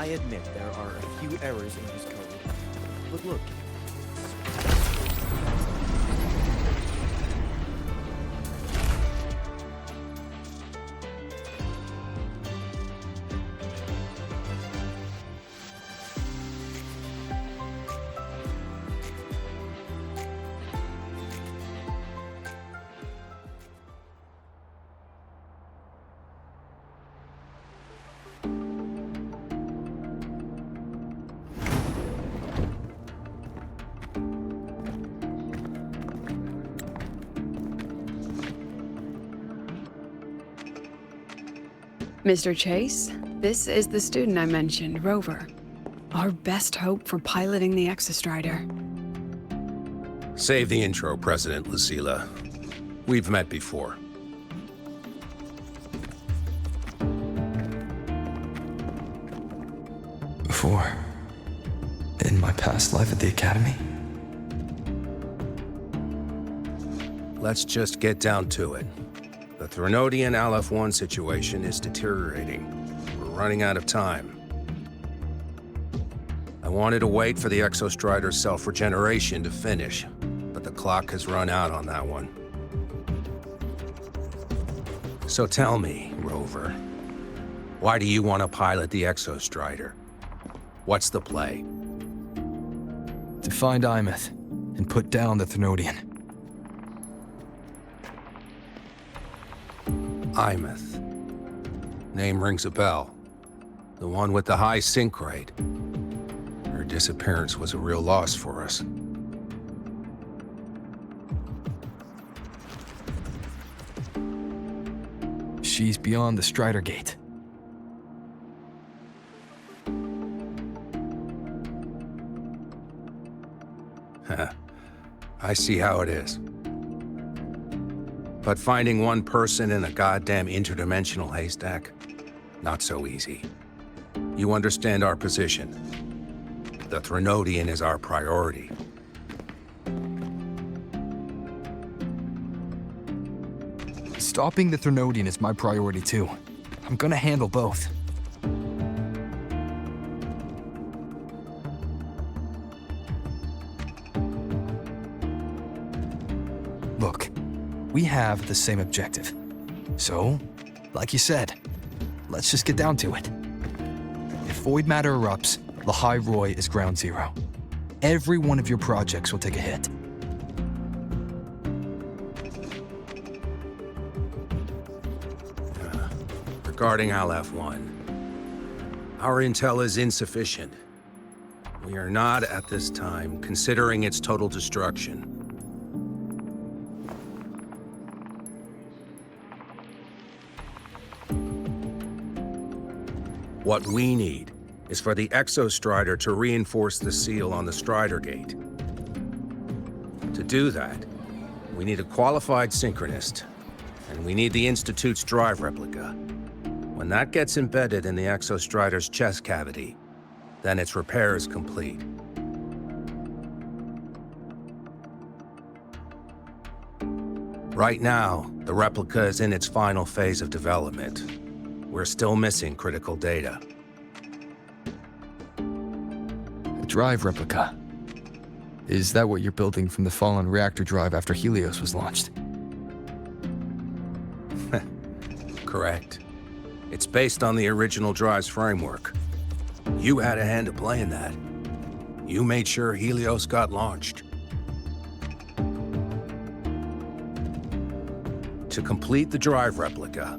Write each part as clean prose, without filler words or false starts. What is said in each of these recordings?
I admit there are a few errors in his code. But look, Mr. Chase, this is the student I mentioned, Rover. Our best hope for piloting the Exostrider. Save the intro, President Lucila. We've met before. Before? In my past life at the Academy? Let's just get down to it. The Threnodian Aleph-1 situation is deteriorating. We're running out of time. I wanted to wait for the Exostrider's self-regeneration to finish, but the clock has run out on that one. So tell me, Rover, why do you want to pilot the Exostrider? What's the play? To find Imeth and put down the Threnodian. Imeth. Name rings a bell. The one with the high sync rate. Her disappearance was a real loss for us. She's beyond the Strider Gate. I see how it is. But finding one person in a goddamn interdimensional haystack, not so easy. You understand our position. The Threnodian is our priority. Stopping the Threnodian is my priority too. I'm gonna handle both. Look, we have the same objective. So, like you said, let's just get down to it. If void matter erupts, Lahai Roy is ground zero. Every one of your projects will take a hit. Regarding Aleph-1, our intel is insufficient. We are not, at this time, considering its total destruction. What we need is for the Exostrider to reinforce the seal on the Strider Gate. To do that, we need a qualified synchronist, and we need the Institute's drive replica. When that gets embedded in the Exostrider's chest cavity, then its repair is complete. Right now, the replica is in its final phase of development. We're still missing critical data. A drive replica. Is that what you're building from the fallen reactor drive after Helios was launched? Correct. It's based on the original drive's framework. You had a hand to play in that. You made sure Helios got launched. To complete the drive replica,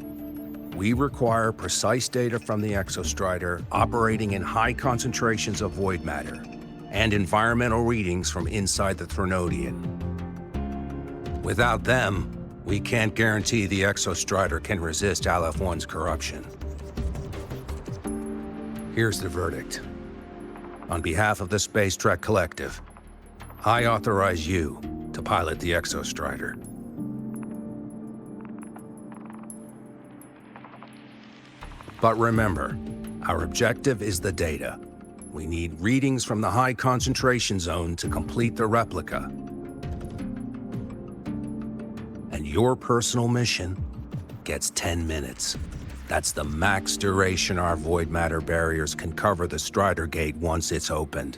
we require precise data from the Exostrider operating in high concentrations of void matter and environmental readings from inside the Threnodian. Without them, we can't guarantee the Exostrider can resist Aleph-1's corruption. Here's the verdict. On behalf of the Space Trek Collective, I authorize you to pilot the Exostrider. But remember, our objective is the data. We need readings from the high concentration zone to complete the replica. And your personal mission gets 10 minutes. That's the max duration our void matter barriers can cover the Strider Gate once it's opened.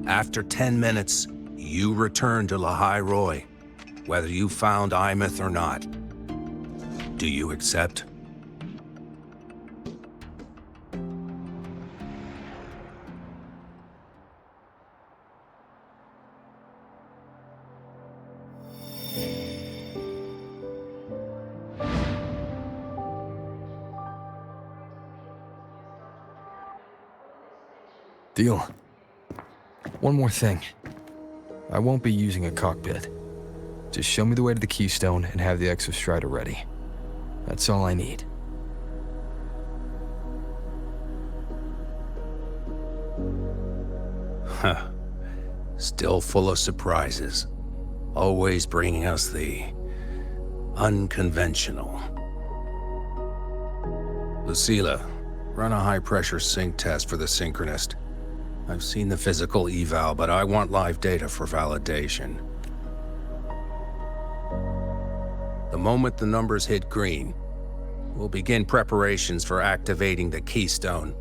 After 10 minutes, you return to Lahai Roi, whether you found Imeth or not. Do you accept? Deal. One more thing. I won't be using a cockpit. Just show me the way to the Keystone and have the Exostrider ready. That's all I need. Huh. Still full of surprises. Always bringing us the unconventional. Lucilla, run a high-pressure sync test for the Synchronist. I've seen the physical eval, but I want live data for validation. The moment the numbers hit green, we'll begin preparations for activating the Keystone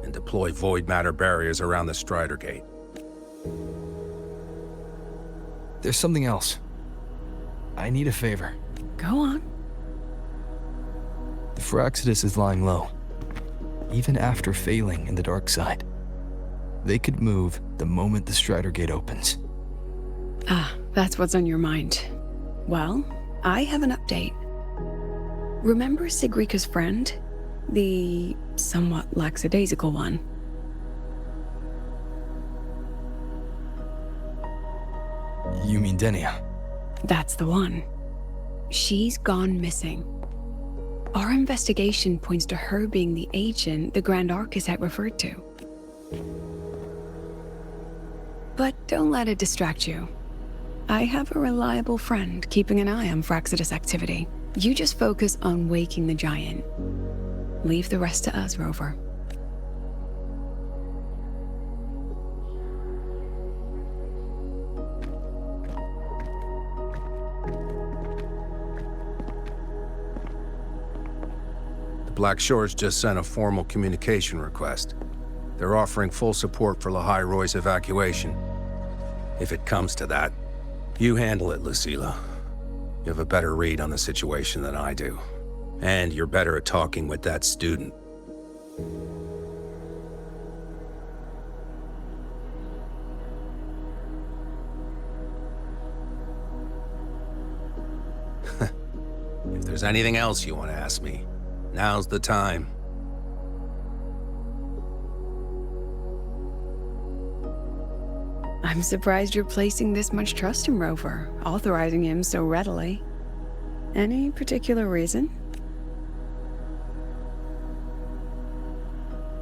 and deploy void matter barriers around the Strider Gate. There's something else. I need a favor. Go on. The Firaxidus is lying low, even after failing in the dark side. They could move the moment the Strider Gate opens. Ah, that's what's on your mind. Well, I have an update. Remember Sigrika's friend? The somewhat lackadaisical one? You mean Denia? That's the one. She's gone missing. Our investigation points to her being the agent the Grand Architect referred to. But don't let it distract you. I have a reliable friend keeping an eye on Firaxidus activity. You just focus on waking the giant. Leave the rest to us, Rover. The Black Shores just sent a formal communication request. They're offering full support for Lahai Roi's evacuation. If it comes to that, you handle it, Lucilla. You have a better read on the situation than I do. And you're better at talking with that student. If there's anything else you want to ask me, now's the time. I'm surprised you're placing this much trust in Rover, authorizing him so readily. Any particular reason?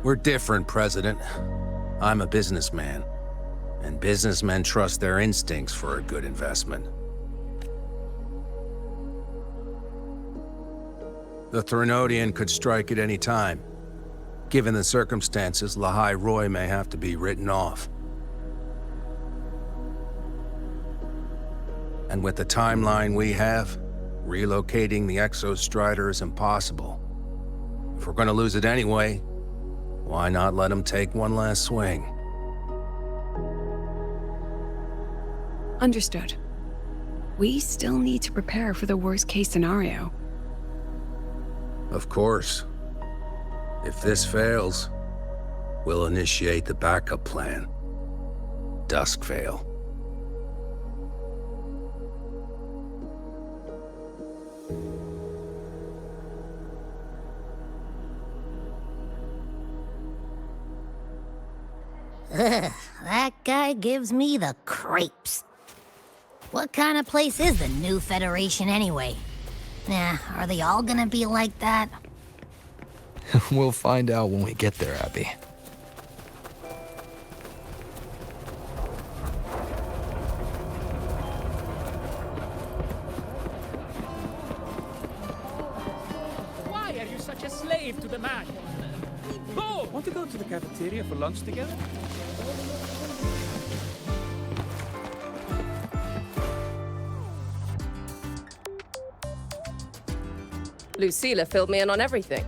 We're different, President. I'm a businessman, and businessmen trust their instincts for a good investment. The Threnodian could strike at any time. Given the circumstances, Lahai Roi may have to be written off. And with the timeline we have, relocating the Exostrider is impossible. If we're gonna lose it anyway, why not let him take one last swing? Understood. We still need to prepare for the worst-case scenario. Of course. If this fails, we'll initiate the backup plan. Duskvale. Ugh, that guy gives me the creeps. What kind of place is the new Federation anyway? Nah, are they all gonna be like that? We'll find out when we get there, Abby. Why are you such a slave to the man? Go! Want to go to the cafeteria for lunch together? Lucilla filled me in on everything.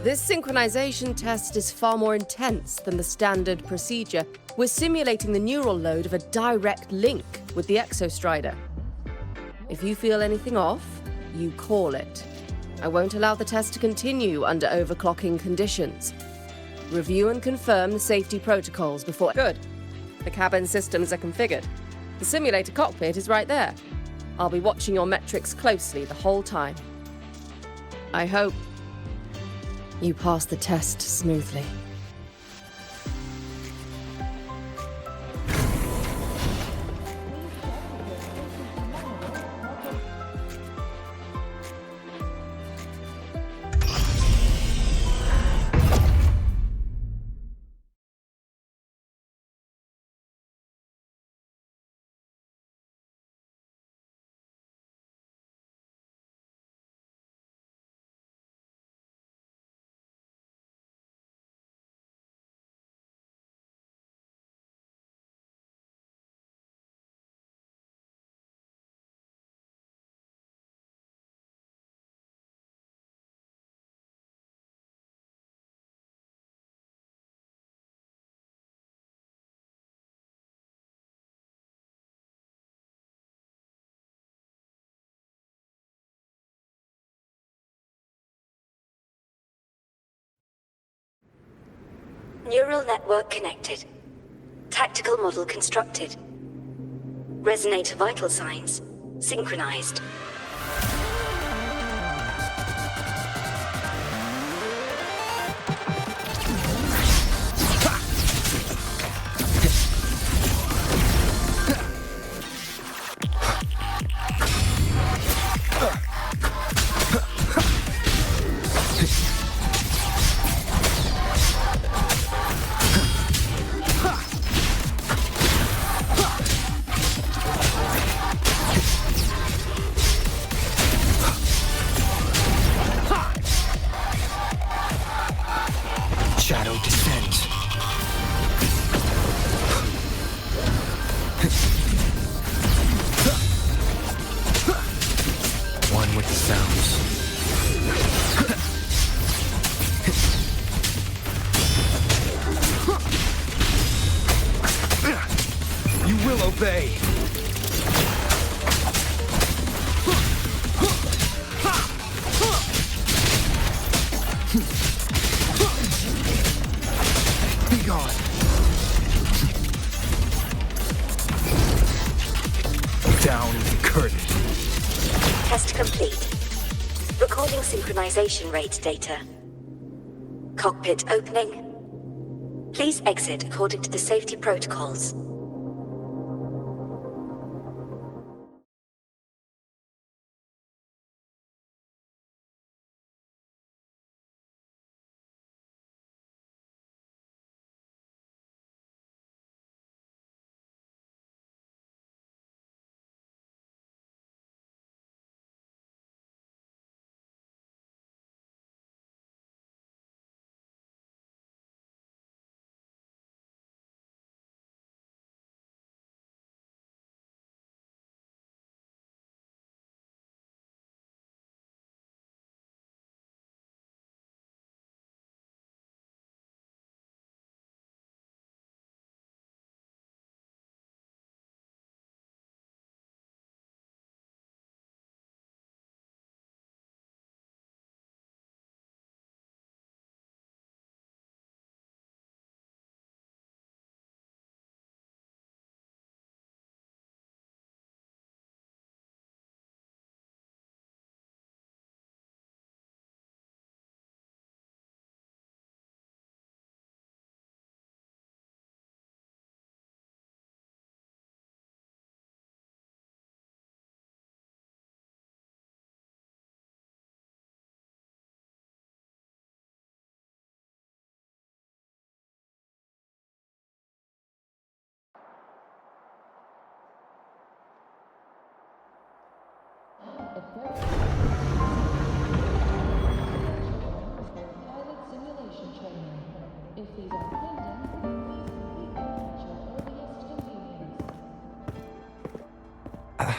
This synchronization test is far more intense than the standard procedure. We're simulating the neural load of a direct link with the Exostrider. If you feel anything off, you call it. I won't allow the test to continue under overclocking conditions. Review and confirm the safety protocols before... Good. The cabin systems are configured. The simulator cockpit is right there. I'll be watching your metrics closely the whole time. I hope you pass the test smoothly. Neural network connected. Tactical model constructed. Resonator vital signs synchronized. Shadow descends. One with the sounds. You will obey. Be gone. Down with the curtain. Test complete. Recording synchronization rate data. Cockpit opening. Please exit according to the safety protocols.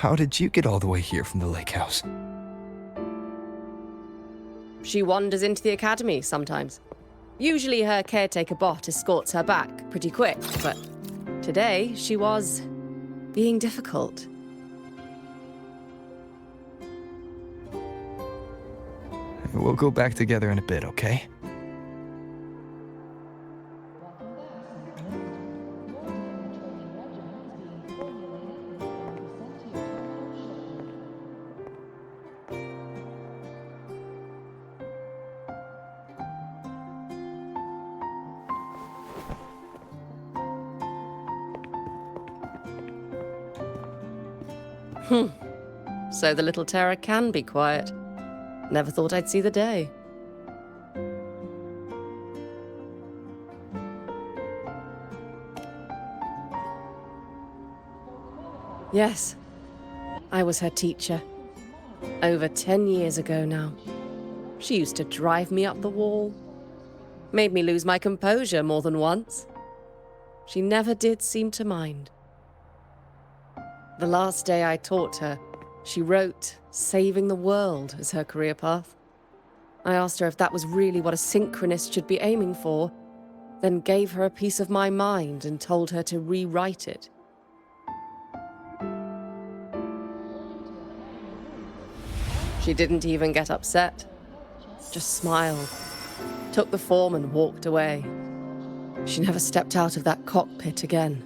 how did you get all the way here from the lake house? She wanders into the academy sometimes. Usually her caretaker bot escorts her back pretty quick, but today she was being difficult. We'll go back together in a bit, okay? So the little terror can be quiet. Never thought I'd see the day. Yes, I was her teacher. Over 10 years ago now. She used to drive me up the wall. Made me lose my composure more than once. She never did seem to mind. The last day I taught her, she wrote saving the world as her career path. I asked her if that was really what a synchronist should be aiming for, then gave her a piece of my mind and told her to rewrite it. She didn't even get upset, just smiled, took the form and walked away. She never stepped out of that cockpit again.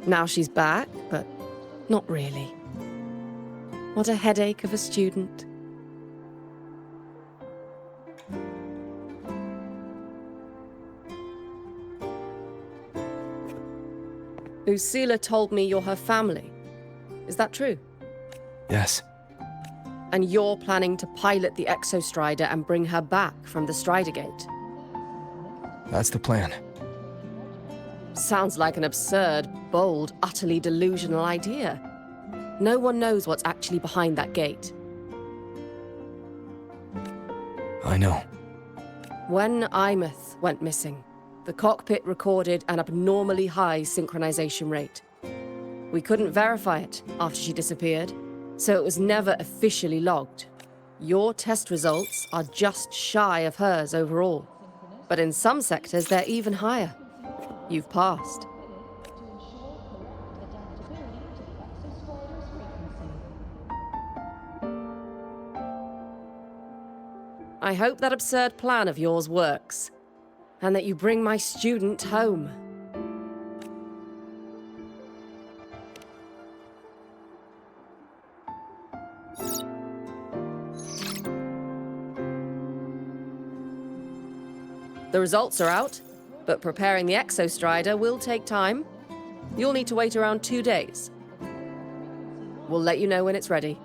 Now she's back, but not really. What a headache of a student. Lucilla told me you're her family. Is that true? Yes. And you're planning to pilot the Exostrider and bring her back from the Strider Gate? That's the plan. Sounds like an absurd, bold, utterly delusional idea. No one knows what's actually behind that gate. I know. When Imeth went missing, the cockpit recorded an abnormally high synchronization rate. We couldn't verify it after she disappeared, so it was never officially logged. Your test results are just shy of hers overall, but in some sectors they're even higher. You've passed. I hope that absurd plan of yours works, and that you bring my student home. The results are out, but preparing the Exostrider will take time. You'll need to wait around 2 days. We'll let you know when it's ready.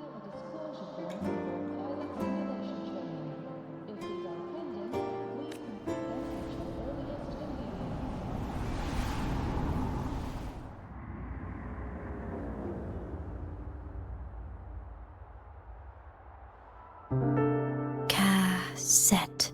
Cassette.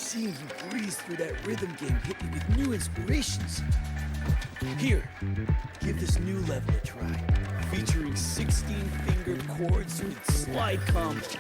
seeing you breeze through that rhythm game hit me with new inspirations. Here, give this new level a try, featuring 16-fingered chords with slide combos.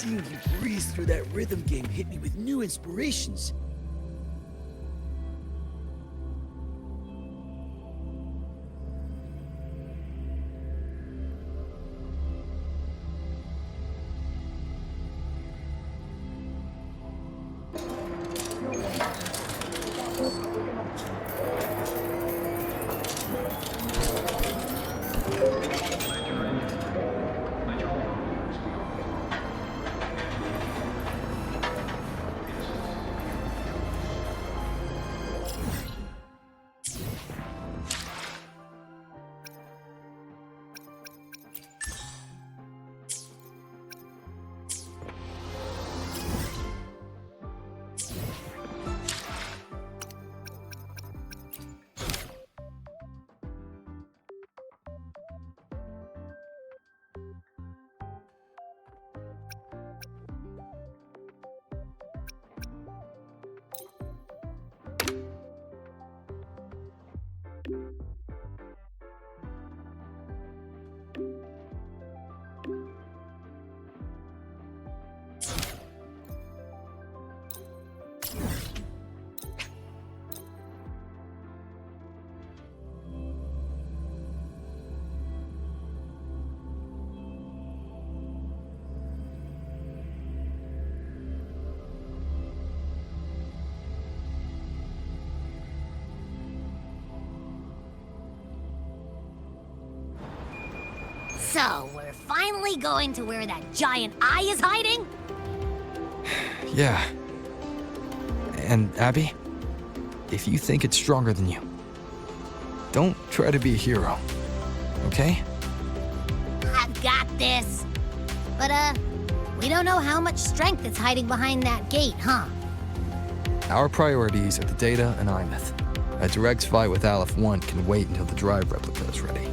Seeing you breeze through that rhythm game hit me with new inspirations. So, we're finally going to where that giant eye is hiding? Yeah. And Abby, if you think it's stronger than you, don't try to be a hero, okay? I've got this. But, we don't know how much strength is hiding behind that gate, huh? Our priorities are the Data and Imeth. A direct fight with Aleph 1 can wait until the drive replica is ready.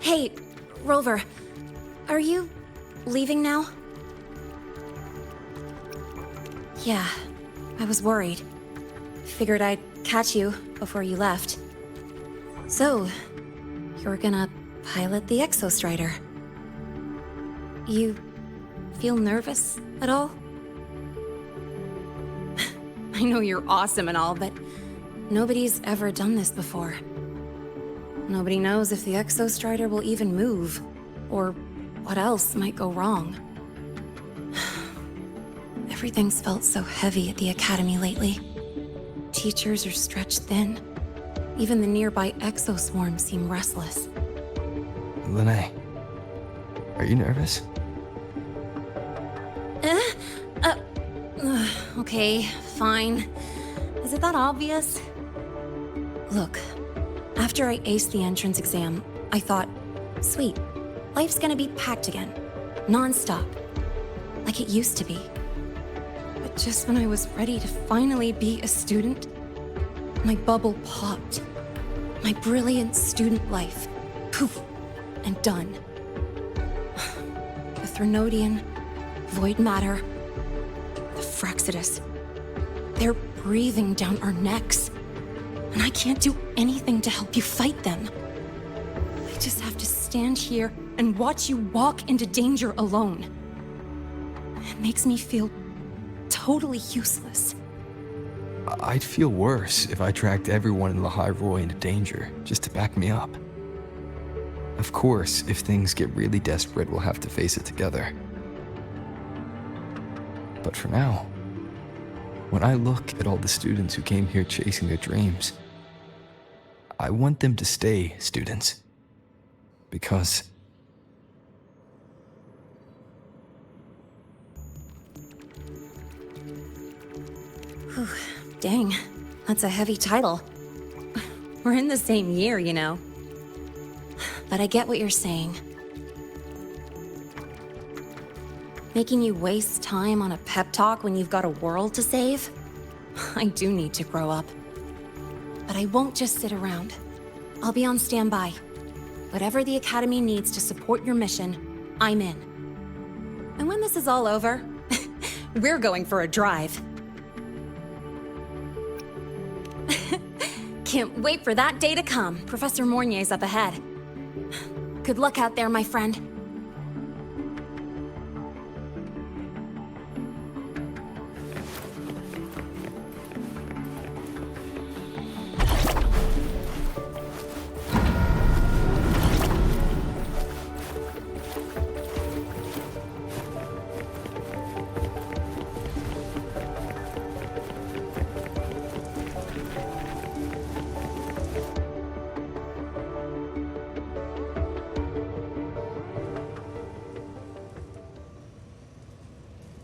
Hey, Rover, are you leaving now? Yeah, I was worried. Figured I'd catch you before you left. So, you're gonna pilot the Exostrider. You feel nervous at all? I know you're awesome and all, but nobody's ever done this before. Nobody knows if the Exostrider will even move, or what else might go wrong. Everything's felt so heavy at the Academy lately. Teachers are stretched thin. Even the nearby exoswarms seem restless. Lene, are you nervous? Okay, fine. Is it that obvious? Look, after I aced the entrance exam, I thought, sweet, life's gonna be packed again. Non-stop. Like it used to be. But just when I was ready to finally be a student, my bubble popped. My brilliant student life. Poof. And done. The Threnodian, void matter, the Frexidus. They're breathing down our necks. And I can't do anything to help you fight them. I just have to stand here and watch you walk into danger alone. It makes me feel totally useless. I'd feel worse if I tracked everyone in Lahai Roy into danger just to back me up. Of course, if things get really desperate, we'll have to face it together. But for now, when I look at all the students who came here chasing their dreams, I want them to stay students. Because Whew, dang. That's a heavy title. We're in the same year, you know. But I get what you're saying. Making you waste time on a pep talk when you've got a world to save? I do need to grow up. But I won't just sit around. I'll be on standby. Whatever the Academy needs to support your mission, I'm in. And when this is all over, we're going for a drive. Can't wait for that day to come. Professor Mornier's up ahead. Good luck out there, my friend.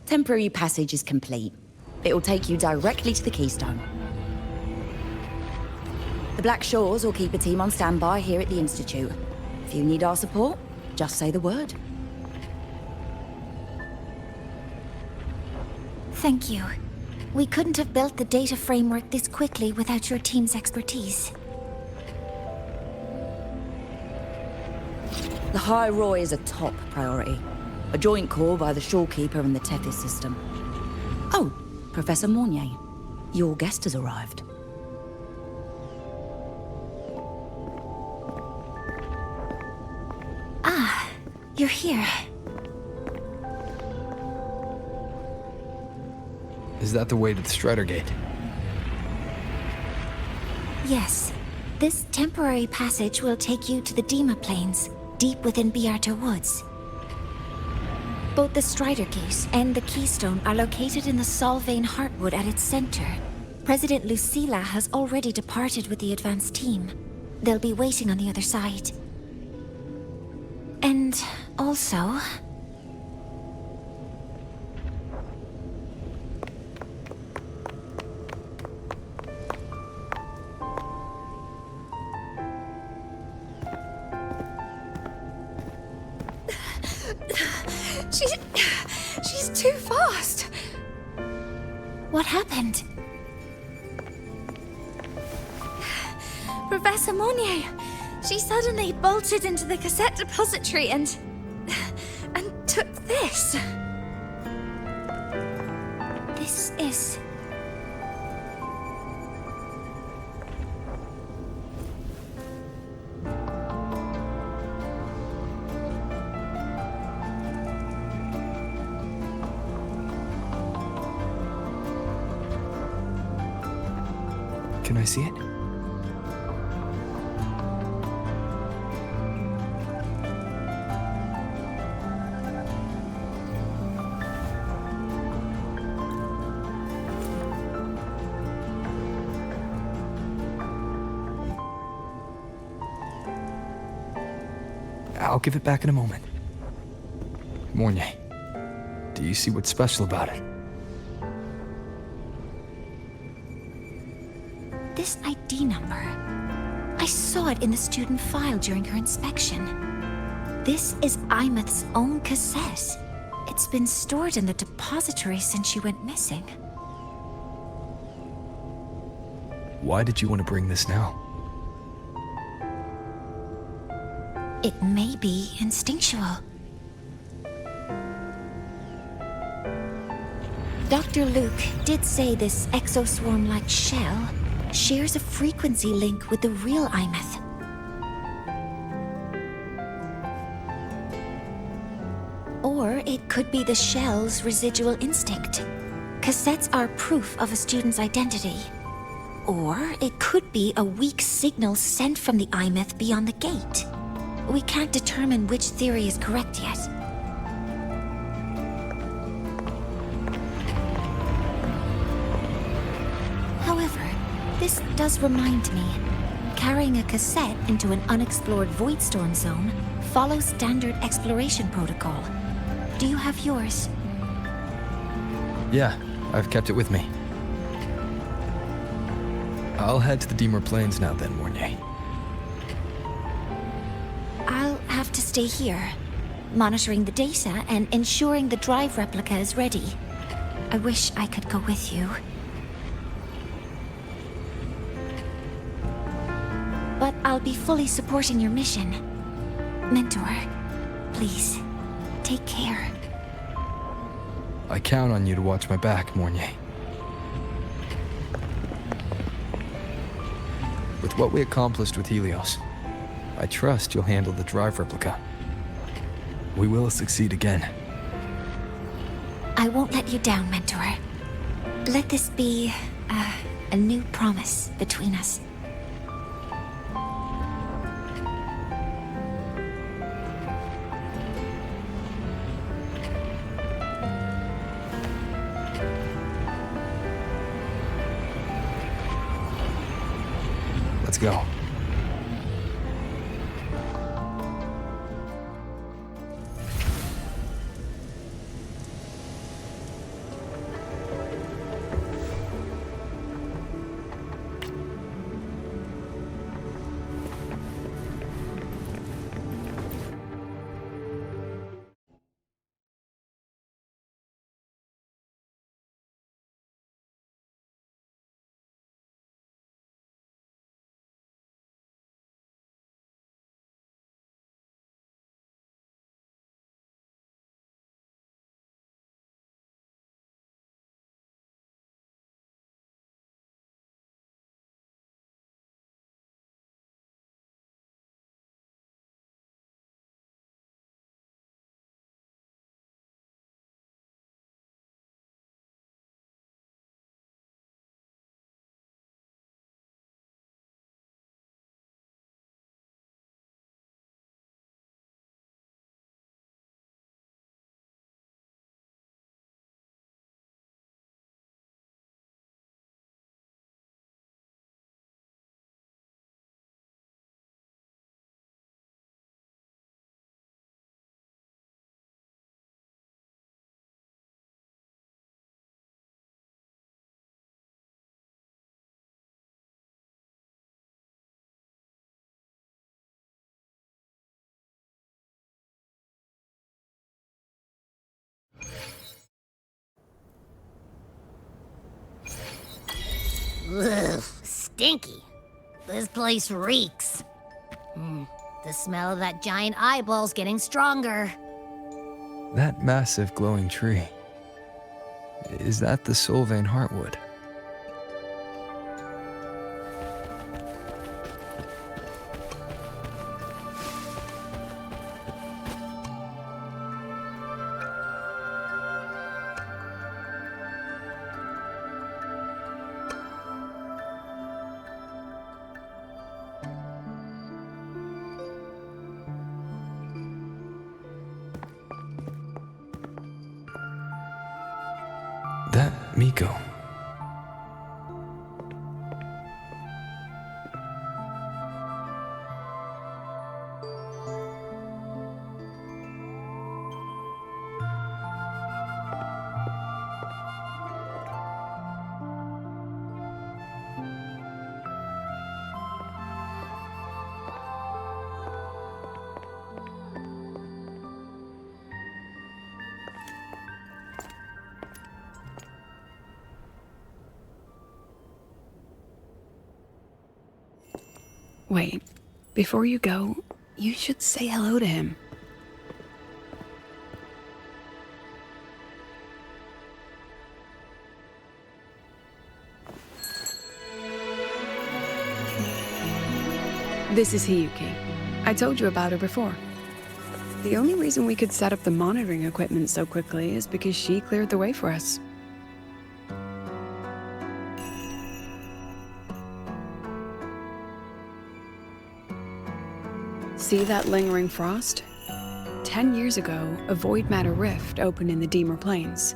Temporary passage is complete. It'll take you directly to the Keystone. The Black Shores will keep a team on standby here at the Institute. If you need our support, just say the word. Thank you. We couldn't have built the data framework this quickly without your team's expertise. The High Roy is a top priority. A joint call by the Shorekeeper and the Tethys system. Oh, Professor Mornier, your guest has arrived. Ah, you're here. Is that the way to the Strider Gate? Yes. This temporary passage will take you to the Dima Plains, deep within Biarta Woods. Both the Strider Gate and the Keystone are located in the Solvane Heartwood at its center. President Lucilla has already departed with the advance team. They'll be waiting on the other side. And also... She's too fast. What happened? Professor Mornier, she suddenly bolted into the cassette depository and took this. This is... Can I see it? I'll give it back in a moment. Mornier, do you see what's special about it? This ID number. I saw it in the student file during her inspection. This is Imeth's own cassette. It's been stored in the depository since she went missing. Why did you want to bring this now? It may be instinctual. Dr. Luke did say this exoswarm-like shell shares a frequency link with the real Imeth. Or it could be the shell's residual instinct. Cassettes are proof of a student's identity. Or it could be a weak signal sent from the Imeth beyond the gate. We can't determine which theory is correct yet. However, this does remind me, carrying a cassette into an unexplored Voidstorm zone follows standard exploration protocol. Do you have yours? Yeah, I've kept it with me. I'll head to the Deemer Plains now then, Mornier. I'll have to stay here, monitoring the data and ensuring the drive replica is ready. I wish I could go with you. But I'll be fully supporting your mission. Mentor, please, take care. I count on you to watch my back, Mornier. With what we accomplished with Helios, I trust you'll handle the drive replica. We will succeed again. I won't let you down, Mentor. Let this be a new promise between us. Let's go. Ugh, stinky. This place reeks. The smell of that giant eyeball's getting stronger. That massive glowing tree. Is that the Sylvain Heartwood? That Miko. Wait, before you go, you should say hello to him. This is Hiyuki. I told you about her before. The only reason we could set up the monitoring equipment so quickly is because she cleared the way for us. See that lingering frost? 10 years ago, a void matter rift opened in the Deemer Plains.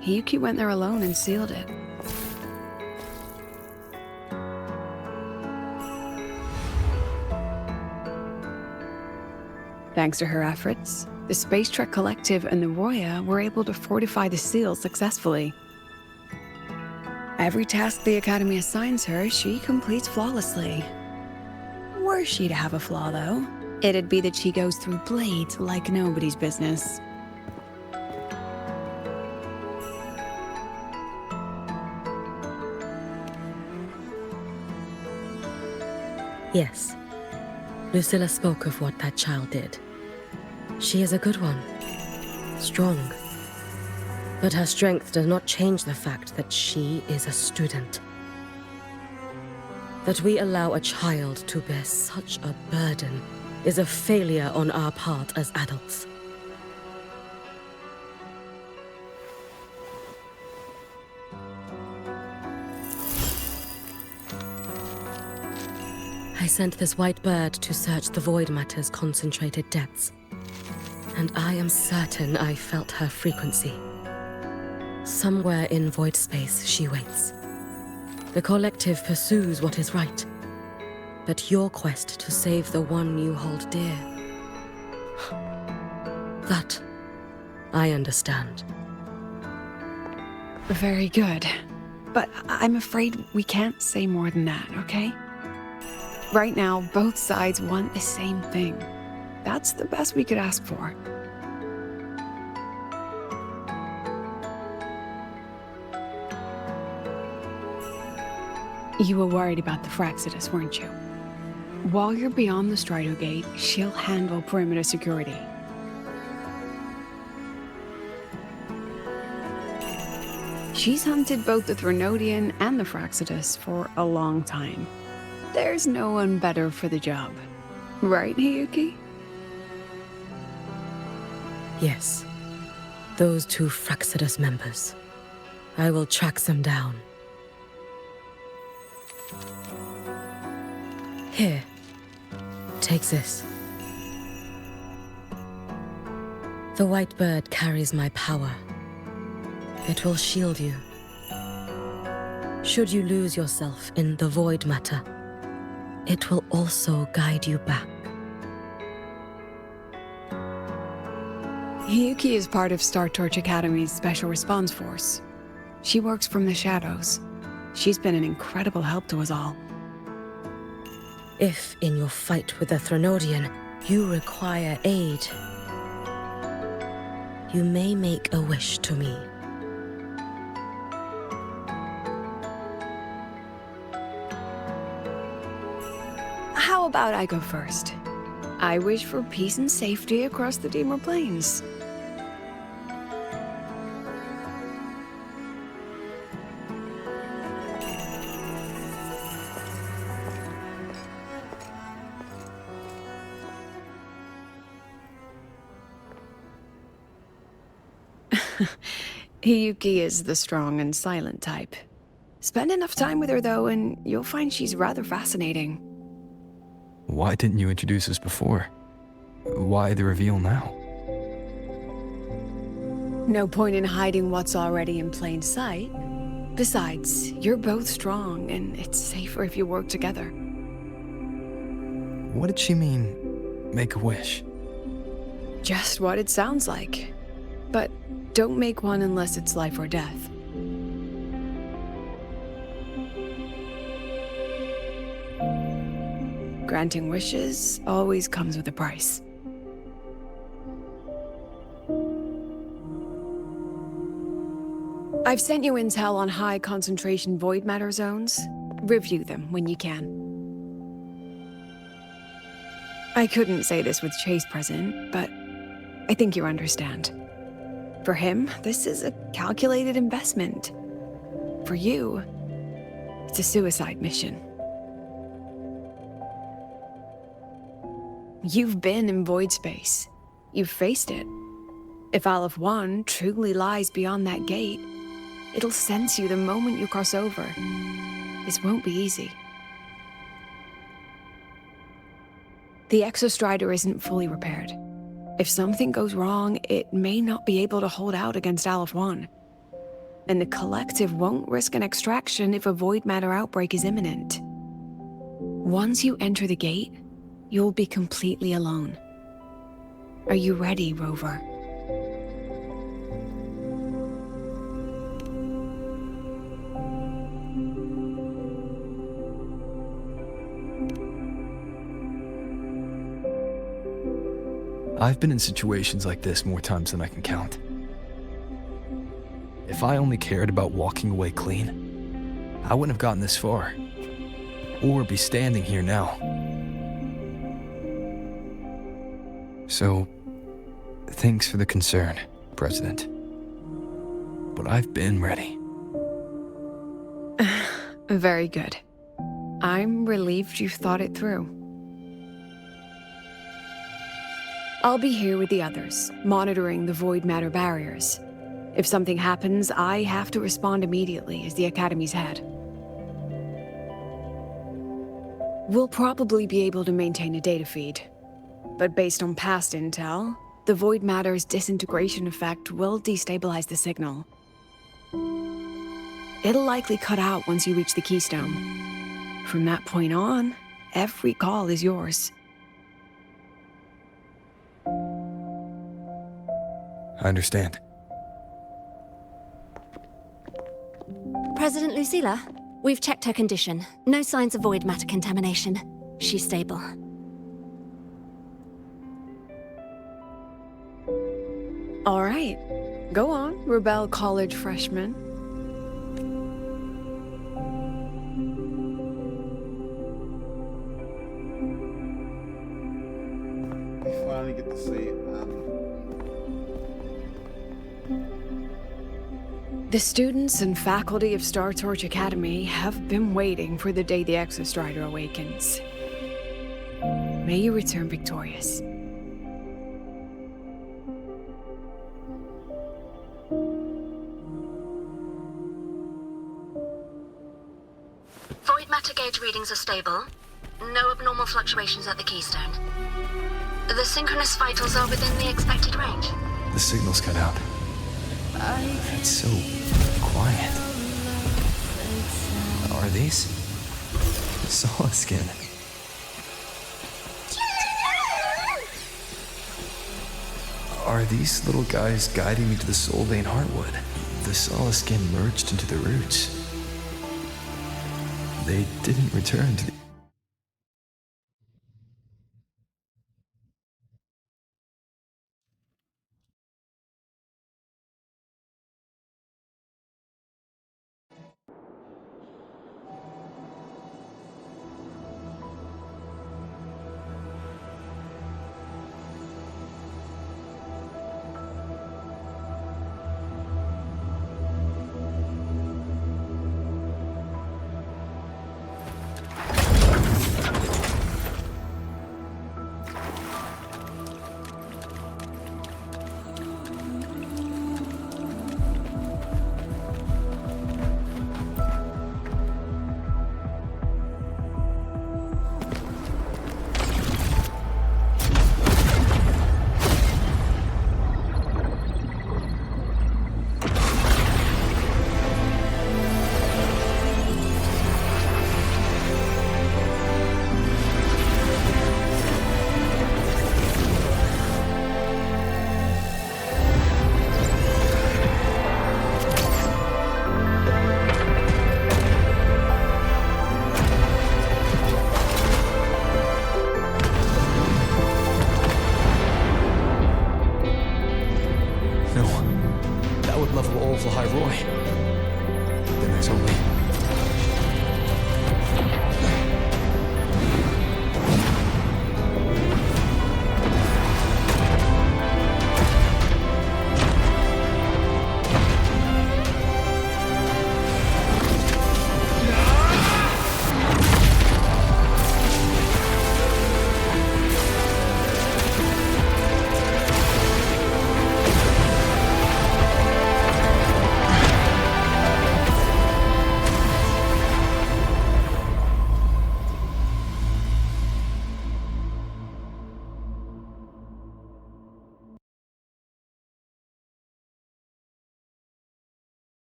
Hiyuki went there alone and sealed it. Thanks to her efforts, the Space Trek Collective and the Roya were able to fortify the seal successfully. Every task the Academy assigns her, she completes flawlessly. Were she to have a flaw, though, it'd be that she goes through blades like nobody's business. Yes. Lucilla spoke of what that child did. She is a good one. Strong. But her strength does not change the fact that she is a student. That we allow a child to bear such a burden is a failure on our part as adults. I sent this white bird to search the Void Matter's concentrated depths, and I am certain I felt her frequency. Somewhere in void space she waits. The collective pursues what is right, but your quest to save the one you hold dear, that I understand. Very good. But I'm afraid we can't say more than that, okay? Right now, both sides want the same thing. That's the best we could ask for. You were worried about the Fraxidus, weren't you? While you're beyond the Strider Gate, she'll handle perimeter security. She's hunted both the Threnodian and the Fraxidus for a long time. There's no one better for the job. Right, Hiyuki? Yes. Those two Fraxidus members. I will track them down. Here. Take this. The white bird carries my power. It will shield you. Should you lose yourself in the Void Matter, it will also guide you back. Hiyuki is part of Star Torch Academy's Special Response Force. She works from the shadows. She's been an incredible help to us all. If, in your fight with the Threnodian, you require aid, you may make a wish to me. How about I go first? I wish for peace and safety across the Dimmer Plains. Hiyuki is the strong and silent type. Spend enough time with her, though, and you'll find she's rather fascinating. Why didn't you introduce us before? Why the reveal now? No point in hiding what's already in plain sight. Besides, you're both strong, and it's safer if you work together. What did she mean, make a wish? Just what it sounds like. But don't make one unless it's life or death. Granting wishes always comes with a price. I've sent you intel on high concentration void matter zones. Review them when you can. I couldn't say this with Chase present, but I think you understand. For him, this is a calculated investment. For you, it's a suicide mission. You've been in void space. You've faced it. If Aleph 1 truly lies beyond that gate, it'll sense you the moment you cross over. This won't be easy. The Exostrider isn't fully repaired. If something goes wrong, it may not be able to hold out against Aleph 1. And the Collective won't risk an extraction if a void matter outbreak is imminent. Once you enter the gate, you'll be completely alone. Are you ready, Rover? I've been in situations like this more times than I can count. If I only cared about walking away clean, I wouldn't have gotten this far, or be standing here now. So, thanks for the concern, President. But I've been ready. Very good. I'm relieved you've thought it through. I'll be here with the others, monitoring the void matter barriers. If something happens, I have to respond immediately as the Academy's head. We'll probably be able to maintain a data feed, but based on past intel, the void matter's disintegration effect will destabilize the signal. It'll likely cut out once you reach the Keystone. From that point on, every call is yours. I understand. President Lucilla, we've checked her condition. No signs of void matter contamination. She's stable. All right. Go on, Rebel College freshman. We finally get to see The students and faculty of Star Torch Academy have been waiting for the day the Exostrider awakens. May you return victorious. Void matter gauge readings are stable. No abnormal fluctuations at the Keystone. The synchronous vitals are within the expected range. The signal's cut out. It's so quiet. Are these? Solaskin. Are these little guys guiding me to the Soul Vein Heartwood? The Solaskin merged into the roots. They didn't return to the... Then there's only...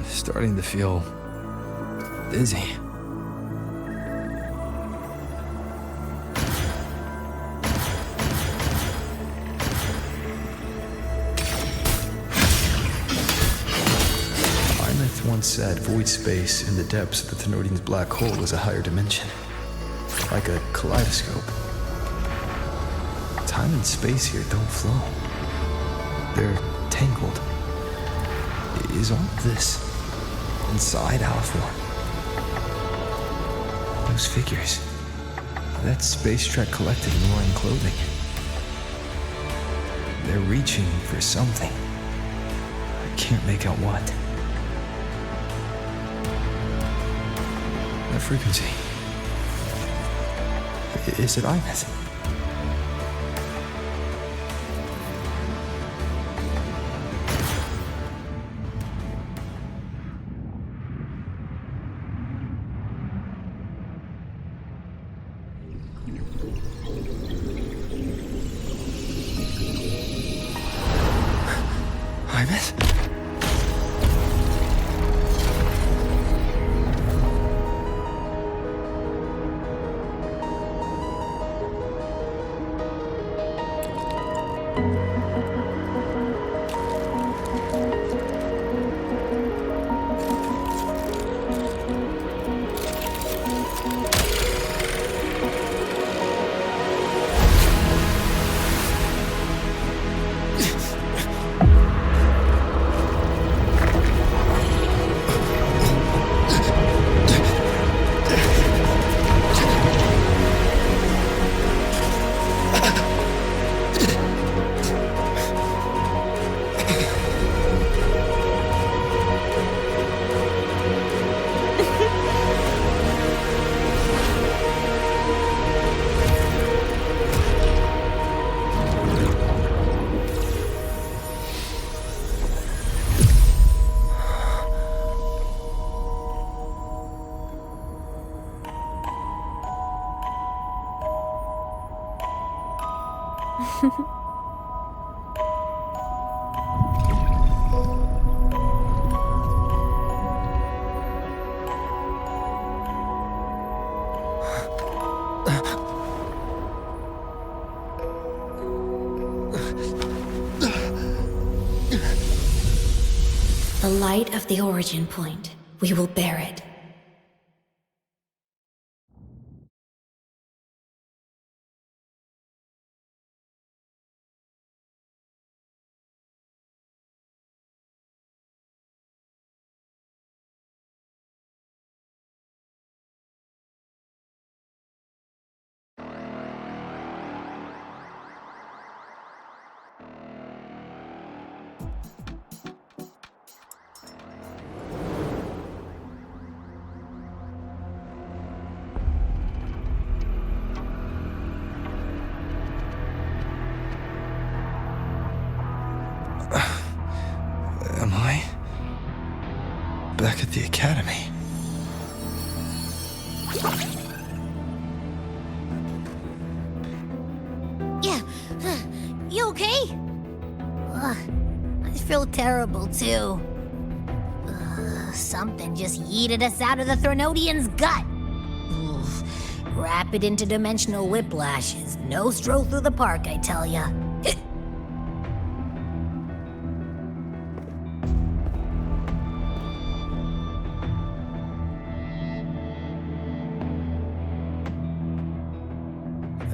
Starting to feel dizzy. Imeth once said void space in the depths of the Thenardian's black hole was a higher dimension. like a kaleidoscope. Time and space here don't flow. They're tangled. Is all of this inside Aleph 1? Those figures. That Space Trek collective in wearing clothing. They're reaching for something. I can't make out what. That frequency. Is it Ines? Ines? The light of the origin point. We will bear it. Am I back at the academy? Yeah. You okay? Ugh, I feel terrible too. Something just yeeted us out of the Threnodian's gut. Ugh, rapid interdimensional whiplashes. No stroll through the park, I tell ya.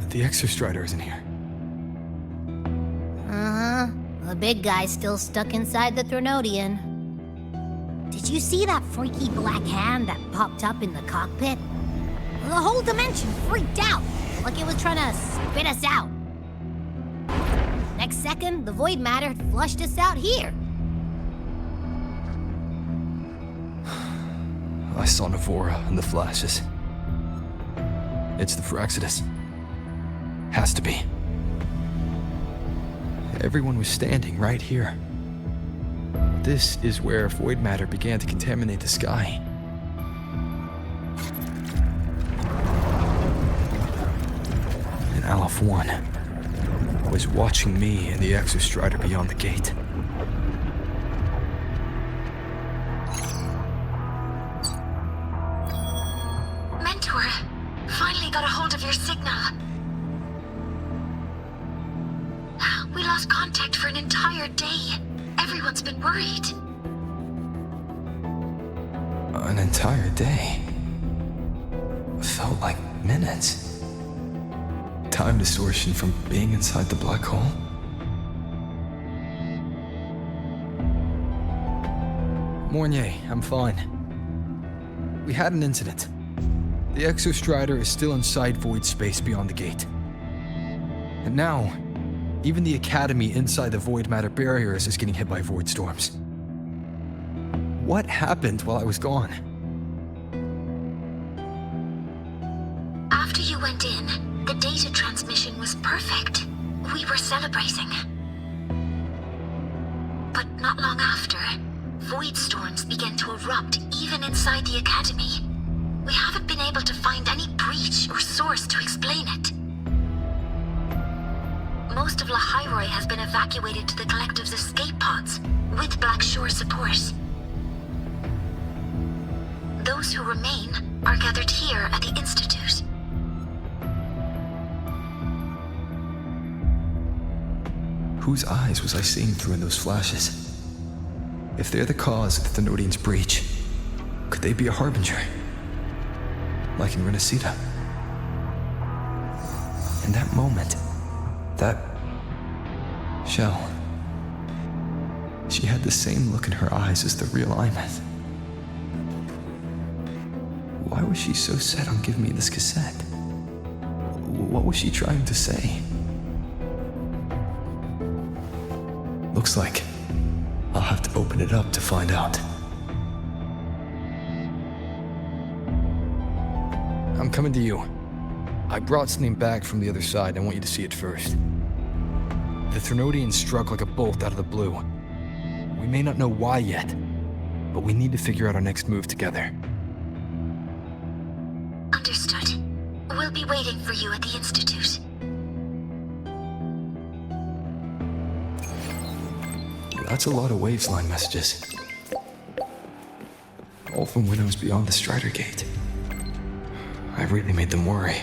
The Exostrider isn't here. Uh-huh. The big guy's still stuck inside the Threnodian. Did you see that freaky black hand that popped up in the cockpit? The whole dimension freaked out, like it was trying to spit us out. Next second, the void matter flushed us out here. I saw Navora in the flashes. It's the Fraxidus. Has to be. Everyone was standing right here. This is where void matter began to contaminate the sky. And Aleph 1 was watching me and the Exostrider beyond the gate. Mentor, finally got a hold of your signal. We lost contact for an entire day. Everyone's been worried. An entire day? Felt like minutes. Time distortion from being inside the black hole? Mornier, I'm fine. We had an incident. The Exostrider is still inside void space beyond the gate. And now, even the Academy inside the void matter barriers is getting hit by void storms. What happened while I was gone? After you went in, the data transmission was perfect. We were celebrating. But not long after, void storms began to erupt even inside the Academy. We haven't been able to find any breach or source to explain it. Most of Lahiroi has been evacuated to the Collective's escape pods, with Black Shore support. Those who remain are gathered here at the Institute. Whose eyes was I seeing through in those flashes? If they're the cause of the Thenodian's breach, could they be a harbinger? Like in Renacida? In that moment, that Shell, she had the same look in her eyes as the real Imeth. Why was she so set on giving me this cassette? What was she trying to say? Looks like I'll have to open it up to find out. I'm coming to you. I brought something back from the other side. I want you to see it first. The Thenodian struck like a bolt out of the blue. We may not know why yet, but we need to figure out our next move together. Understood. We'll be waiting for you at the Institute. That's a lot of Waveline messages. All from windows beyond the Strider Gate. I really made them worry.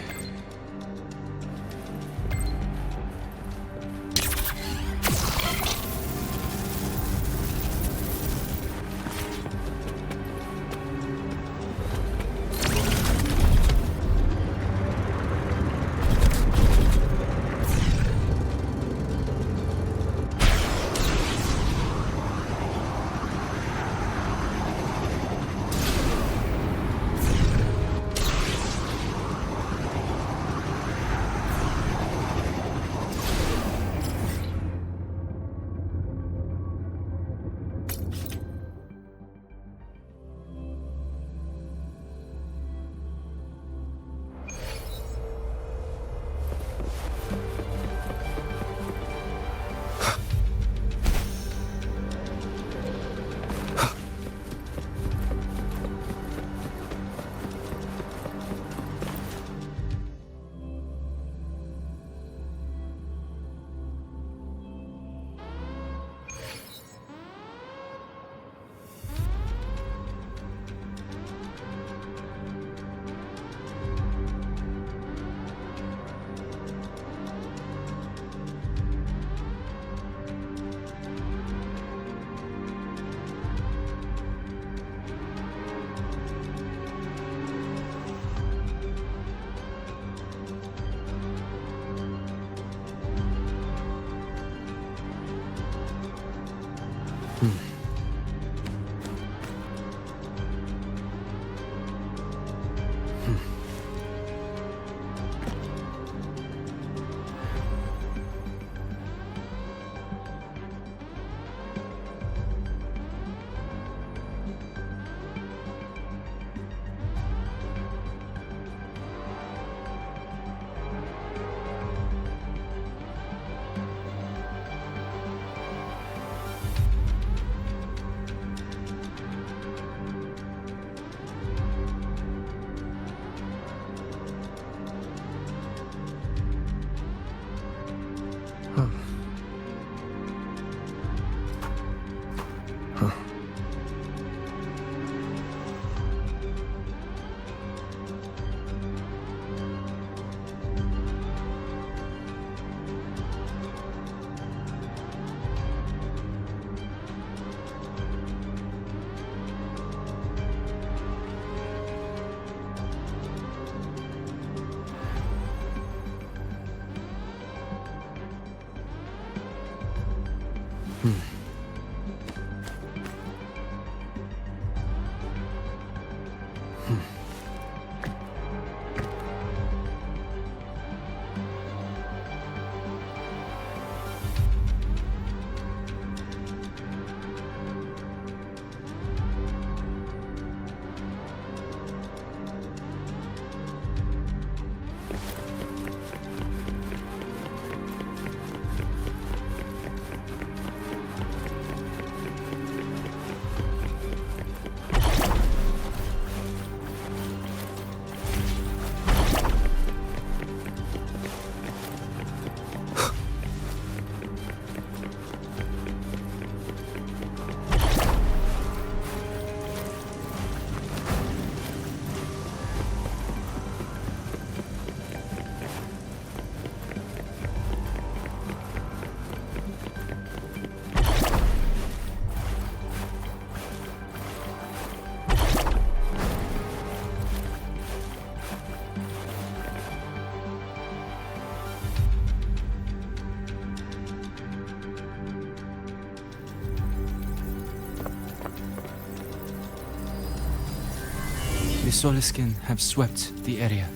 The Soliskin have swept the area.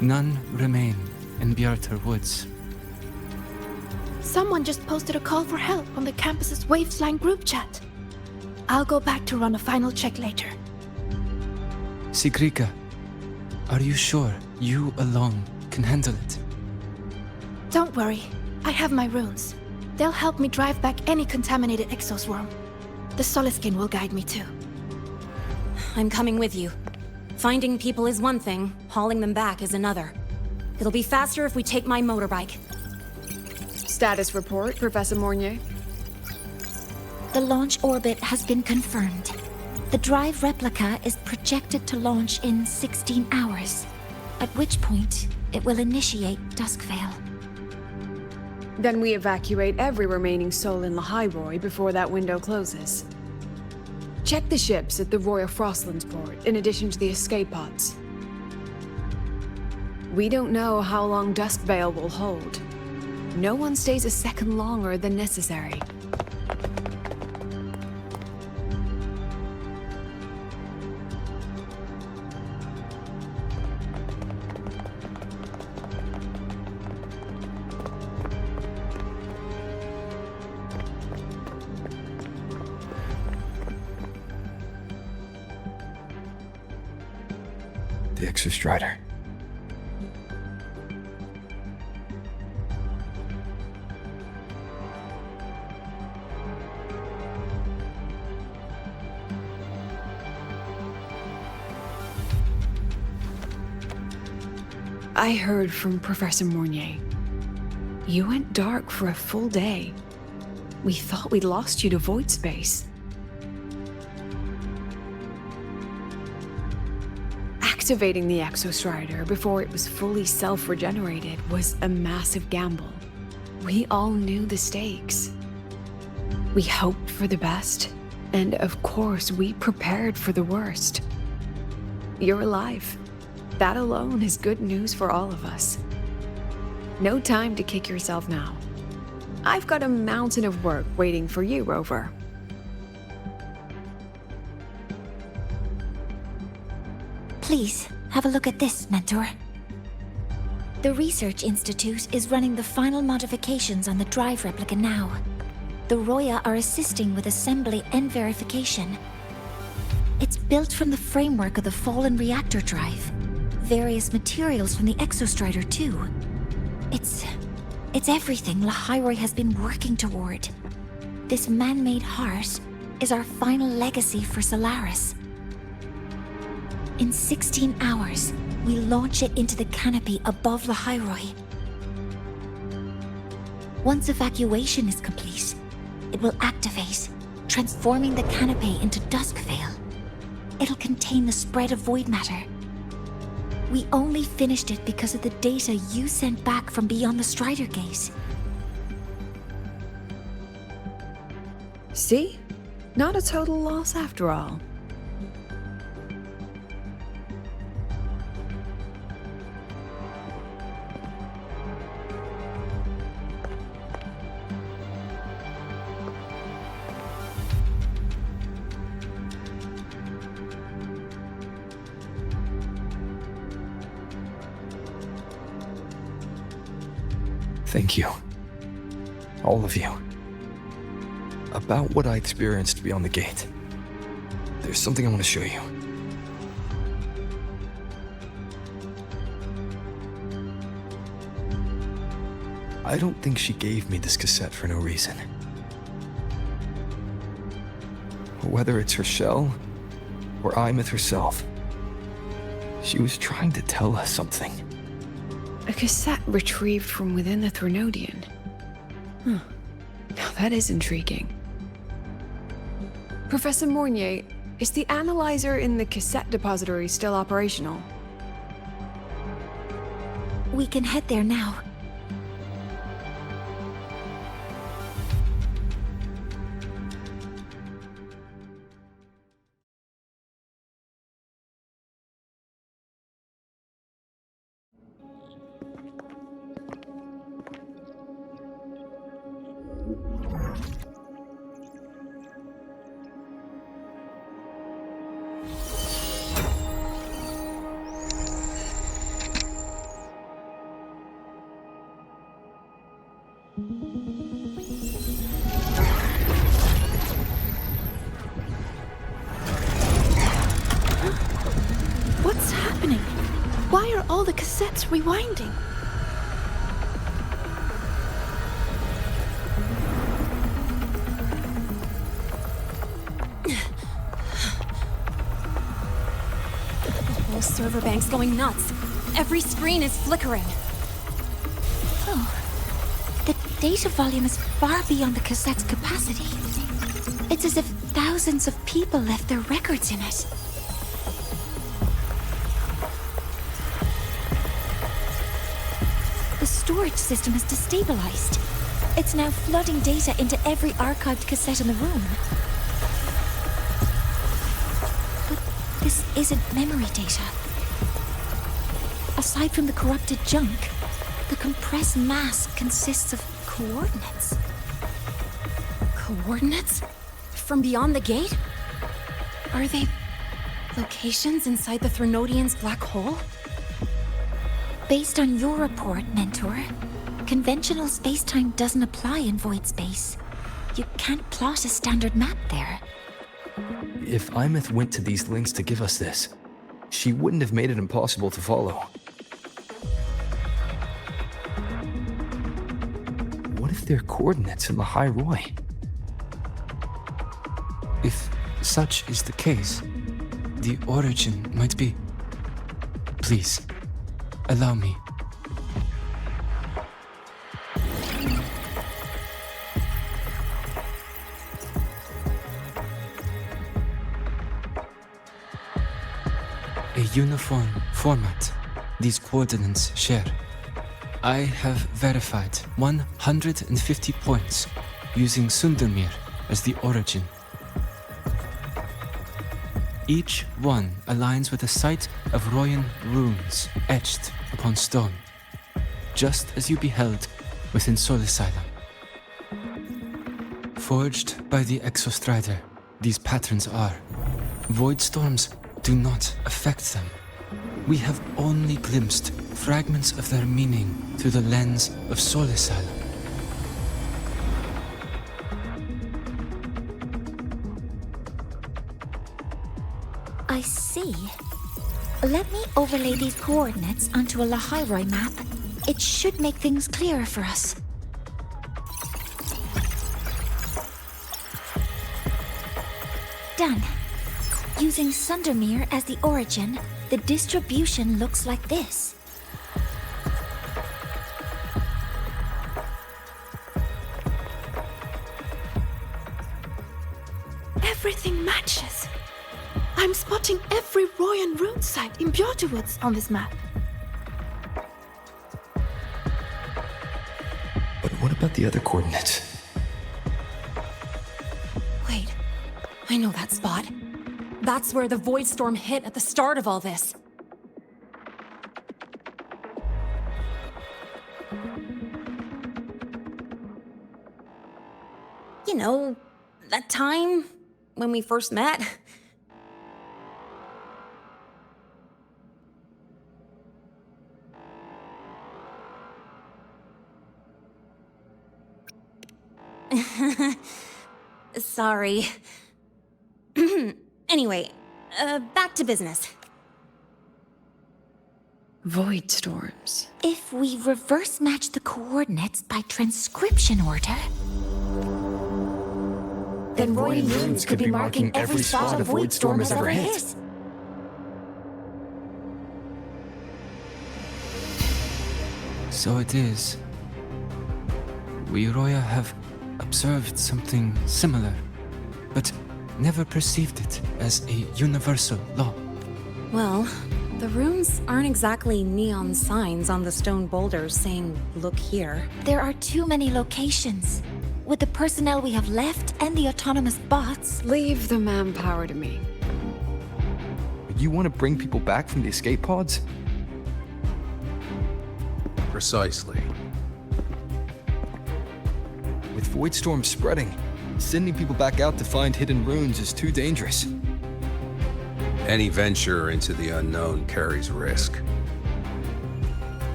None remain in Bjartar Woods. Someone just posted a call for help on the campus's Waveslang group chat. I'll go back to run a final check later. Sigrika, are you sure you alone can handle it? Don't worry, I have my runes. They'll help me drive back any contaminated exoswarm. The Soliskin will guide me too. I'm coming with you. Finding people is one thing, hauling them back is another. It'll be faster if we take my motorbike. Status report, Professor Mornier. The launch orbit has been confirmed. The drive replica is projected to launch in 16 hours, at which point it will initiate Duskvale. Then we evacuate every remaining soul in Lahairoi before that window closes. Check the ships at the Royal Frostlands port, in addition to the escape pods. We don't know how long Duskvale will hold. No one stays a second longer than necessary. The Exostrider. I heard from Professor Mornier. You went dark for a full day. We thought we'd lost you to void space. Activating the Exostrider before it was fully self-regenerated was a massive gamble. We all knew the stakes. We hoped for the best, and of course we prepared for the worst. You're alive. That alone is good news for all of us. No time to kick yourself now. I've got a mountain of work waiting for you, Rover. Please, have a look at this, Mentor. The Research Institute is running the final modifications on the drive replica now. The Roya are assisting with assembly and verification. It's built from the framework of the fallen reactor drive. Various materials from the Exostrider, too. It's everything Lahairoi has been working toward. This man-made heart is our final legacy for Solaris. In 16 hours, we launch it into the canopy above Lahairoi. Once evacuation is complete, it will activate, transforming the canopy into Duskvale. It'll contain the spread of void matter. We only finished it because of the data you sent back from beyond the Strider Gate. See? Not a total loss after all. Thank you. All of you. About what I experienced beyond the gate. There's something I want to show you. I don't think she gave me this cassette for no reason. Whether it's her shell, or Imeth herself, she was trying to tell us something. A cassette retrieved from within the Threnodian. Huh. Now that is intriguing. Professor Mornier, is the analyzer in the cassette depository still operational? We can head there now. What's happening? Why are all the cassettes rewinding? The whole server bank's going nuts. Every screen is flickering. Oh. The data volume is far beyond the cassette's capacity. It's as if thousands of people left their records in it. The storage system is destabilized. It's now flooding data into every archived cassette in the room. But this isn't memory data. Aside from the corrupted junk, the compressed mass consists of coordinates. Coordinates? From beyond the gate? Are they locations inside the Threnodian's black hole? Based on your report, Mentor, conventional space-time doesn't apply in void space. You can't plot a standard map there. If Imeth went to these links to give us this, she wouldn't have made it impossible to follow. What if they're coordinates in the High Roy? If such is the case, the origin might be... Please, allow me. A uniform format these coordinates share. I have verified 150 points using Sundermere as the origin. Each one aligns with a site of Royan runes etched upon stone, just as you beheld within Solisylum. Forged by the Exostrider, these patterns are. Void storms do not affect them. We have only glimpsed fragments of their meaning through the lens of Solisylum. I see. Let me overlay these coordinates onto a Lahairoi map. It should make things clearer for us. Done. Using Sundermere as the origin, the distribution looks like this. Everything matches. I'm spotting every Royan rune site in Bjorterwoods on this map. But what about the other coordinates? Wait, I know that spot. That's where the Void Storm hit at the start of all this. You know, that time when we first met. Sorry. Anyway, back to business. Void storms. If we reverse match the coordinates by transcription order, then Roy and Runes could be marking every spot a void storm has ever hit. So it is. We Roya have observed something similar, but never perceived it as a universal law. Well, the runes aren't exactly neon signs on the stone boulders saying, "Look here." There are too many locations. With the personnel we have left and the autonomous bots... Leave the manpower to me. You want to bring people back from the escape pods? Precisely. With void storms spreading, sending people back out to find hidden runes is too dangerous. Any venture into the unknown carries risk.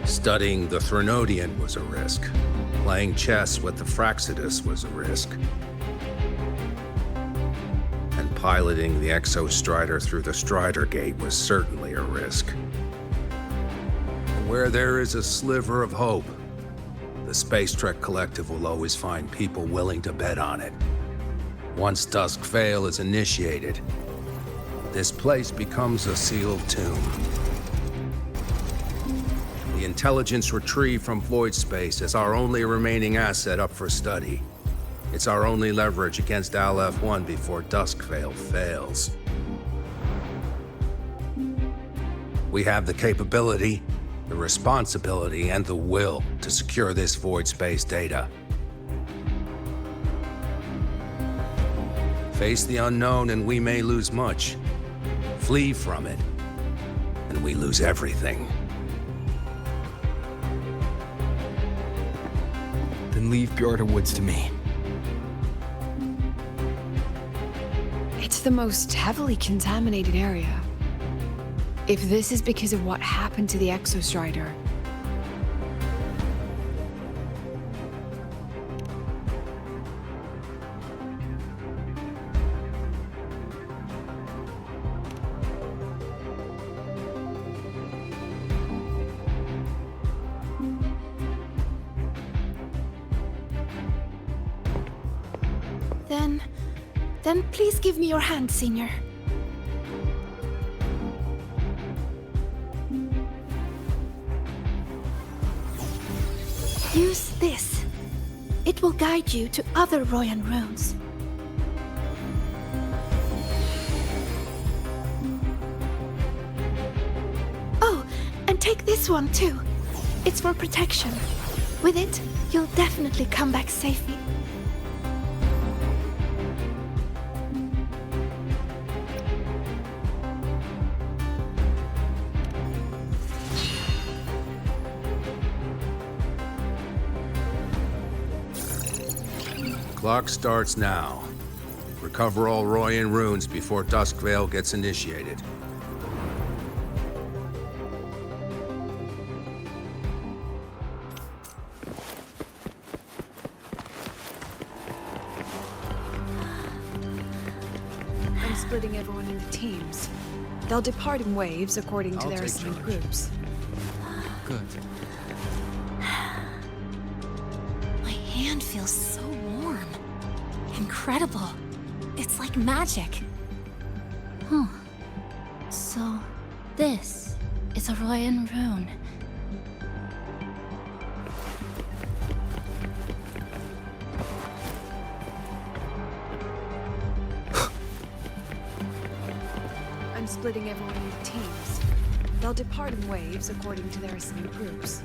Studying the Threnodian was a risk. Playing chess with the Fraxidus was a risk. And piloting the Exostrider through the Strider Gate was certainly a risk. Where there is a sliver of hope, the Space Trek Collective will always find people willing to bet on it. Once Dusk Vale is initiated, this place becomes a sealed tomb. The intelligence retrieved from void space is our only remaining asset up for study. It's our only leverage against Aleph-1 before Dusk Vale fails. We have the capability, the responsibility, and the will to secure this void space data. Face the unknown and we may lose much. Flee from it, and we lose everything. Then leave Bjarta Woods to me. It's the most heavily contaminated area. If this is because of what happened to the Exostrider, Then please give me your hand, Senior. Use this. It will guide you to other Royan runes. Oh, and take this one too. It's for protection. With it, you'll definitely come back safely. Clock starts now. Recover all Royan runes before Dusk Vale gets initiated. I'm splitting everyone into teams. They'll depart in waves according to their assigned groups. Good. My hand feels so warm. Incredible. It's like magic. Huh. So, this is a Royan rune. I'm splitting everyone into teams. They'll depart in waves according to their assigned groups.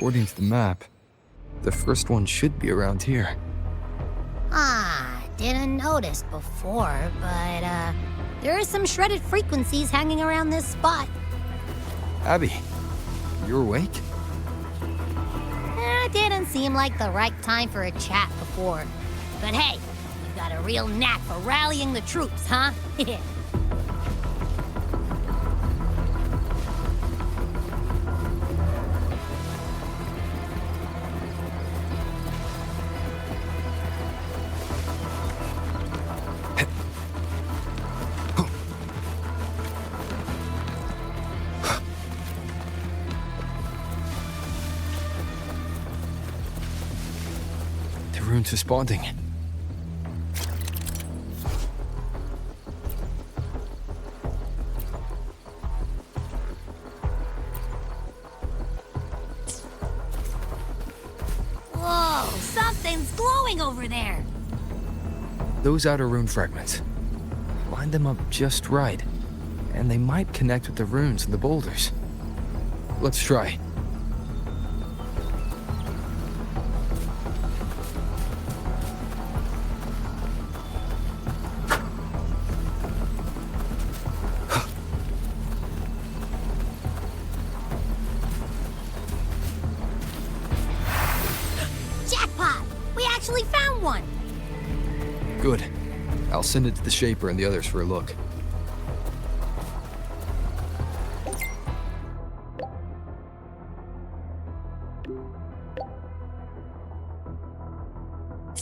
According to the map, the first one should be around here. Didn't notice before, but, there are some shredded frequencies hanging around this spot. Abby, you're awake? Didn't seem like the right time for a chat before. But hey, you got a real knack for rallying the troops, huh? The rune's responding. Whoa, something's glowing over there. Those outer rune fragments. Line them up just right, and they might connect with the runes in the boulders. Let's try. Jackpot! We actually found one! Good. I'll send it to the Shaper and the others for a look.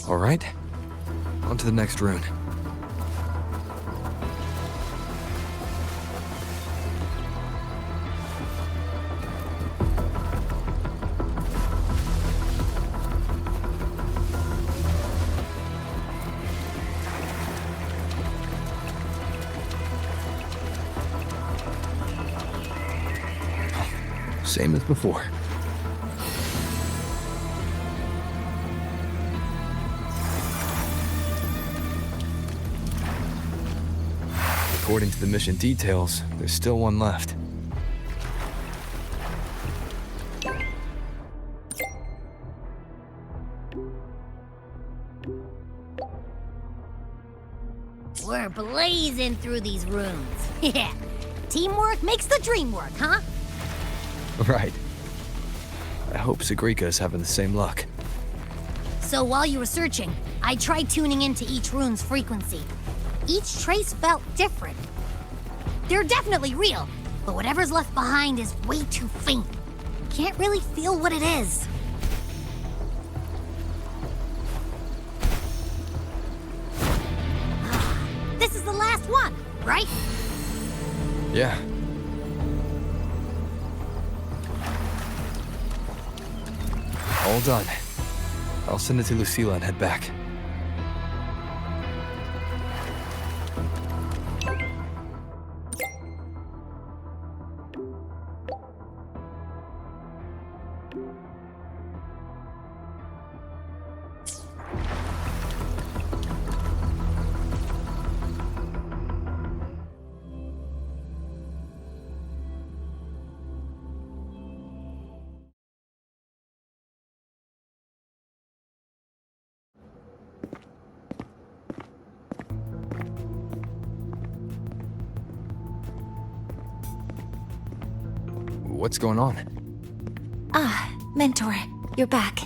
All right, on to the next rune. Same as before. According to the mission details, there's still one left. We're blazing through these rooms. Yeah. Teamwork makes the dream work, huh? Right. I hope Sagrika's having the same luck. So while you were searching, I tried tuning into each rune's frequency. Each trace felt different. They're definitely real, but whatever's left behind is way too faint. Can't really feel what it is. This is the last one, right? Yeah. All done. I'll send it to Lucilla and head back. What's going on? Mentor, you're back.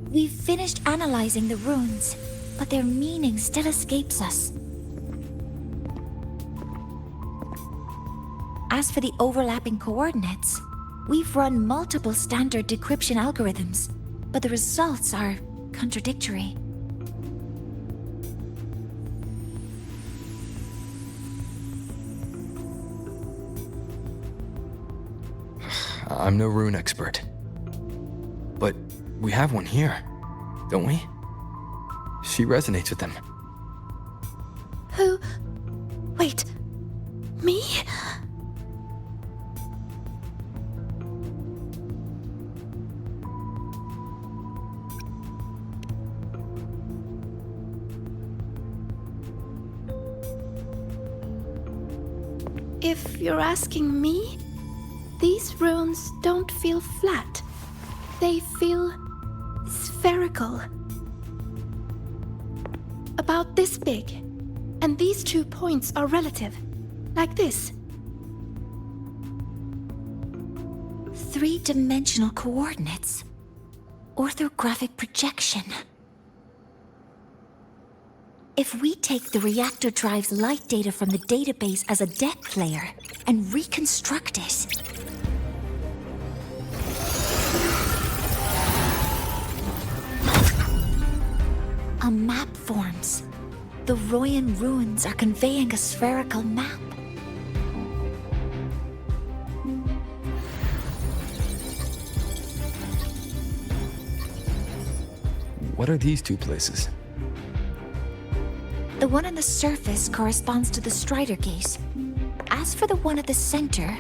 We've finished analyzing the runes, but their meaning still escapes us. As for the overlapping coordinates, we've run multiple standard decryption algorithms, but the results are contradictory. I'm no rune expert. But we have one here, don't we? She resonates with them. Who? Wait. Me? If you're asking me, these runes stones don't feel flat. They feel spherical. About this big. And these 2 points are relative. Like this. 3-dimensional coordinates. Orthographic projection. If we take the reactor drive's light data from the database as a depth layer and reconstruct it, a map forms. The Royan ruins are conveying a spherical map. What are these 2 places? The one on the surface corresponds to the Strider Gate. As for the one at the center,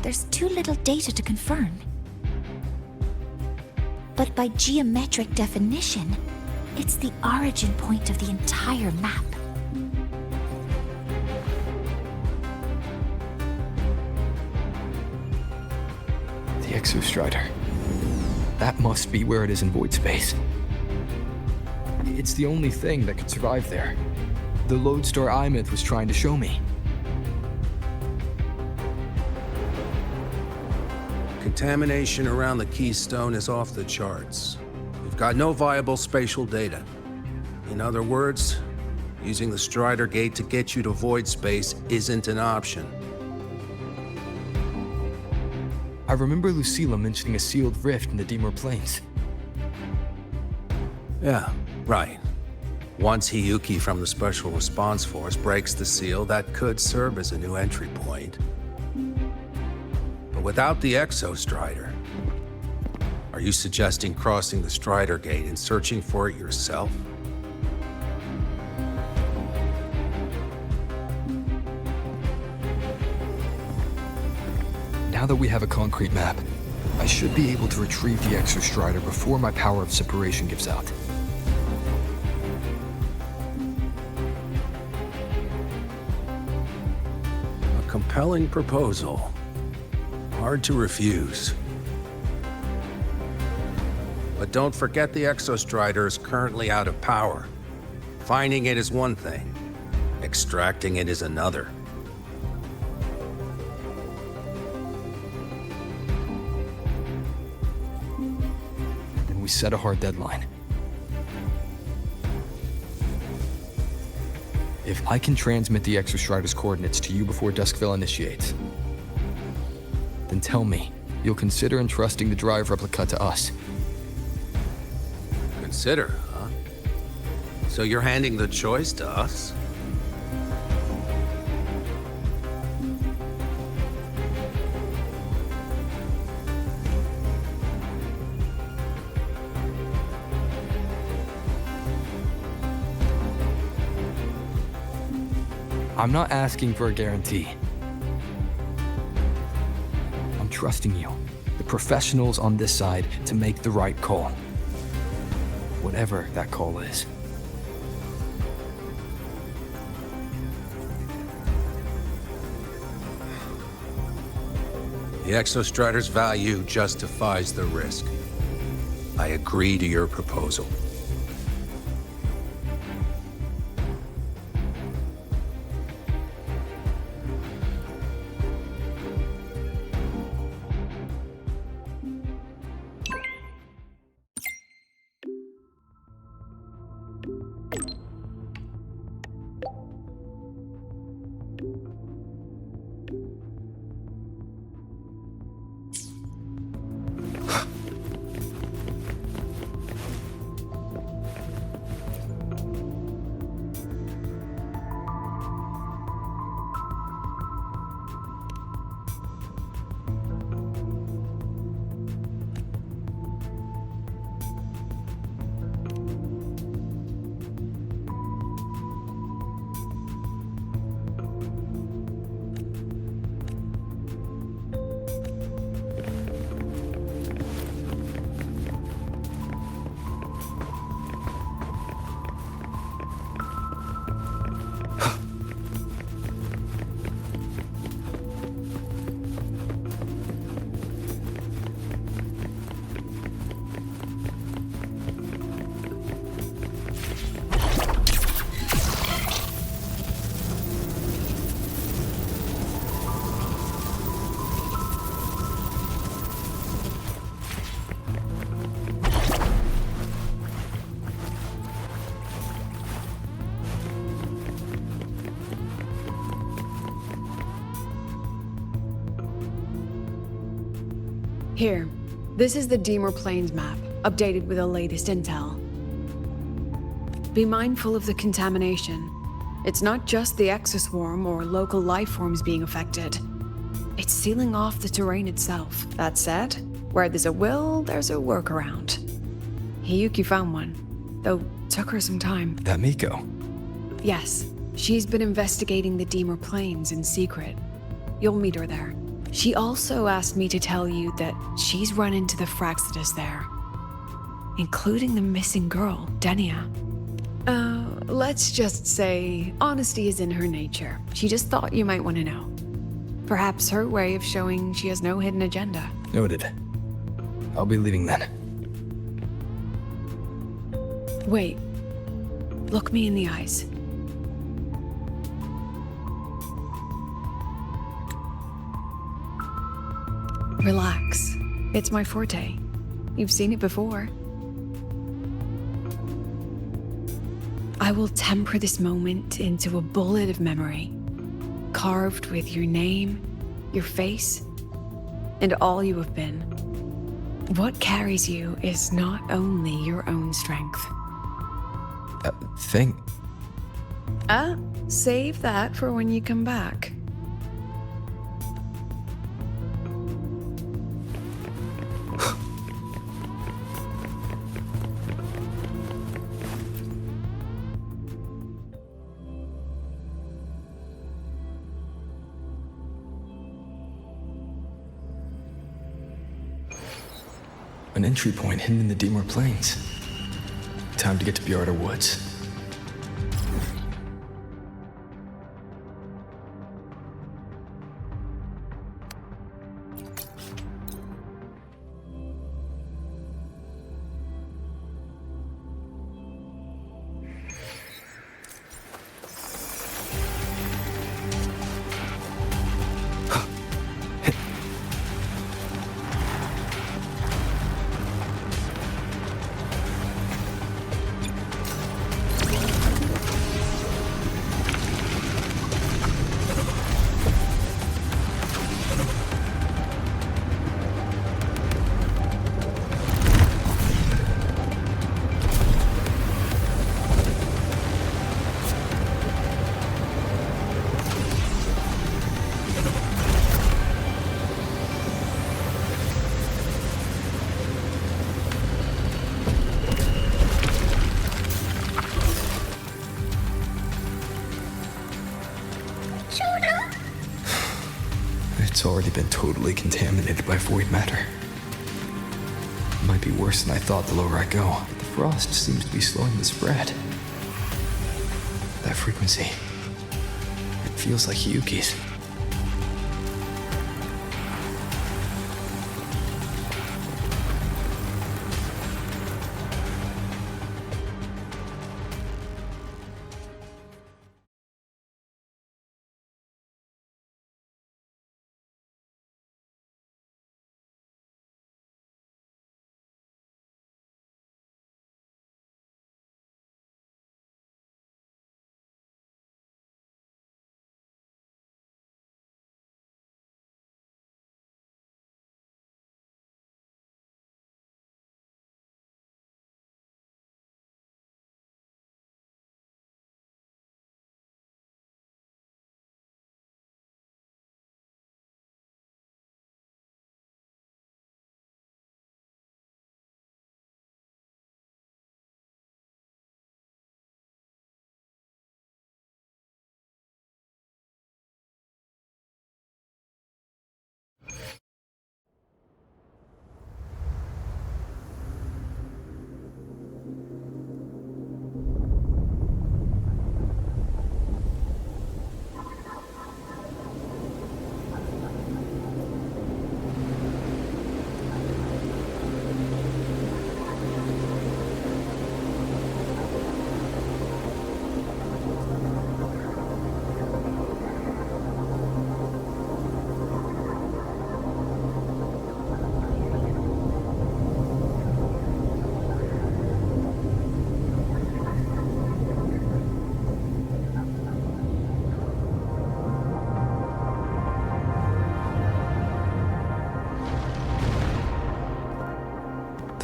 there's too little data to confirm. But by geometric definition, it's the origin point of the entire map. The Exostrider. That must be where it is in void space. It's the only thing that could survive there. The Lodestar Eye-Myth was trying to show me. Contamination around the Keystone is off the charts. We've got no viable spatial data. In other words, using the Strider Gate to get you to void space isn't an option. I remember Lucilla mentioning a sealed rift in the Dimir Plains. Yeah, right. Once Hiyuki from the Special Response Force breaks the seal, that could serve as a new entry point. But without the Exostrider, are you suggesting crossing the Strider Gate and searching for it yourself? Now that we have a concrete map, I should be able to retrieve the Exostrider before my power of separation gives out. A compelling proposal. Hard to refuse. But don't forget the Exostrider is currently out of power. Finding it is one thing. Extracting it is another. Then we set a hard deadline. If I can transmit the Exostrider's coordinates to you before Duskville initiates, then tell me you'll consider entrusting the drive replica to us. Consider, huh? So you're handing the choice to us? I'm not asking for a guarantee. I'm trusting you, the professionals on this side, to make the right call. Whatever that call is. The Exostrider's value justifies the risk. I agree to your proposal. Here, this is the Deemer Plains map, updated with the latest intel. Be mindful of the contamination. It's not just the exoswarm or local life forms being affected. It's sealing off the terrain itself. That said, where there's a will, there's a workaround. Hiyuki found one, though took her some time. That Miko. Yes, she's been investigating the Deemer Plains in secret. You'll meet her there. She also asked me to tell you that she's run into the Fraxidus there, including the missing girl, Denia. Let's just say honesty is in her nature. She just thought you might want to know. Perhaps her way of showing she has no hidden agenda. Noted. I'll be leaving then. Wait. Look me in the eyes. Relax. It's my forte. You've seen it before. I will temper this moment into a bullet of memory, carved with your name, your face, and all you have been. What carries you is not only your own strength. Thing. Save that for when you come back. An entry point hidden in the Deemer Plains. Time to get to Bjarta Woods. It's already been totally contaminated by void matter. It might be worse than I thought the lower I go. The frost seems to be slowing the spread. That frequency. It feels like Hiyuki's.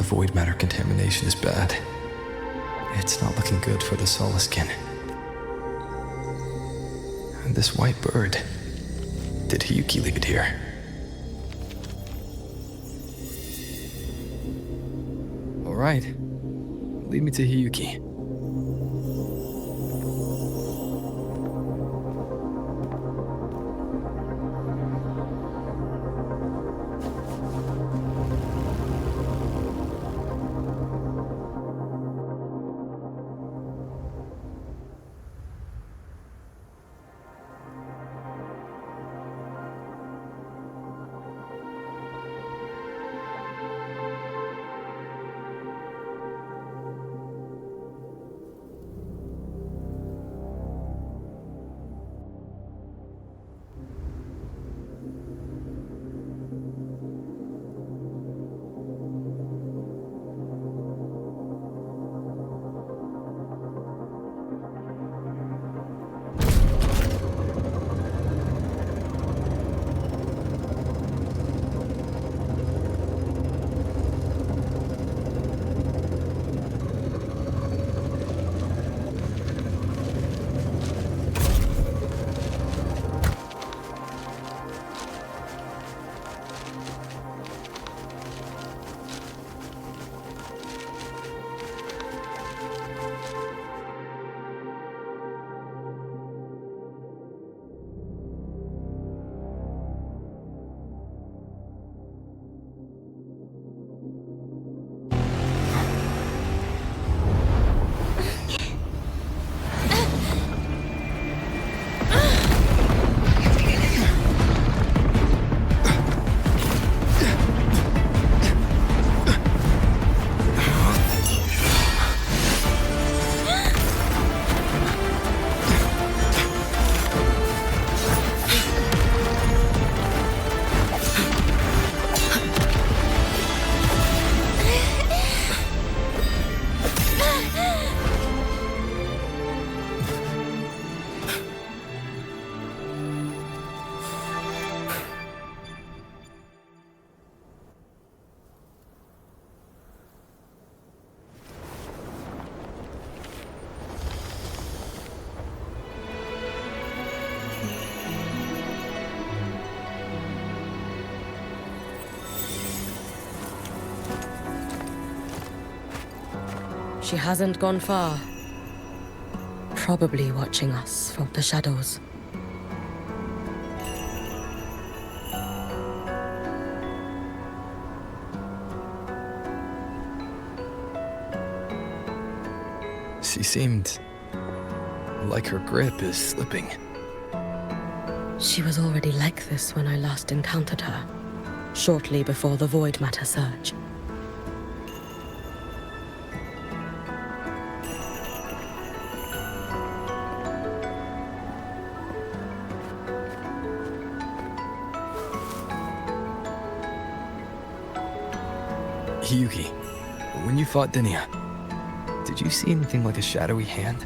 the void matter contamination is bad. It's not looking good for the Soliskin. And this white bird, did Hiyuki leave it here? All right, lead me to Hiyuki. She hasn't gone far. Probably watching us from the shadows. She seemed like her grip is slipping. She was already like this when I last encountered her, shortly before the Void Matter surge. Hiyuki, when you fought Denia, did you see anything like a shadowy hand?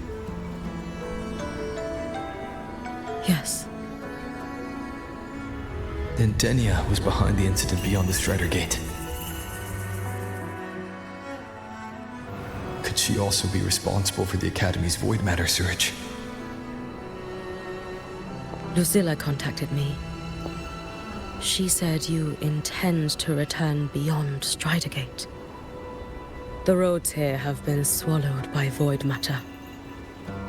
Yes. Then Denia was behind the incident beyond the Strider Gate. Could she also be responsible for the Academy's Void Matter surge? Lucilla contacted me. She said you intend to return beyond Strider Gate. The roads here have been swallowed by Void Matter.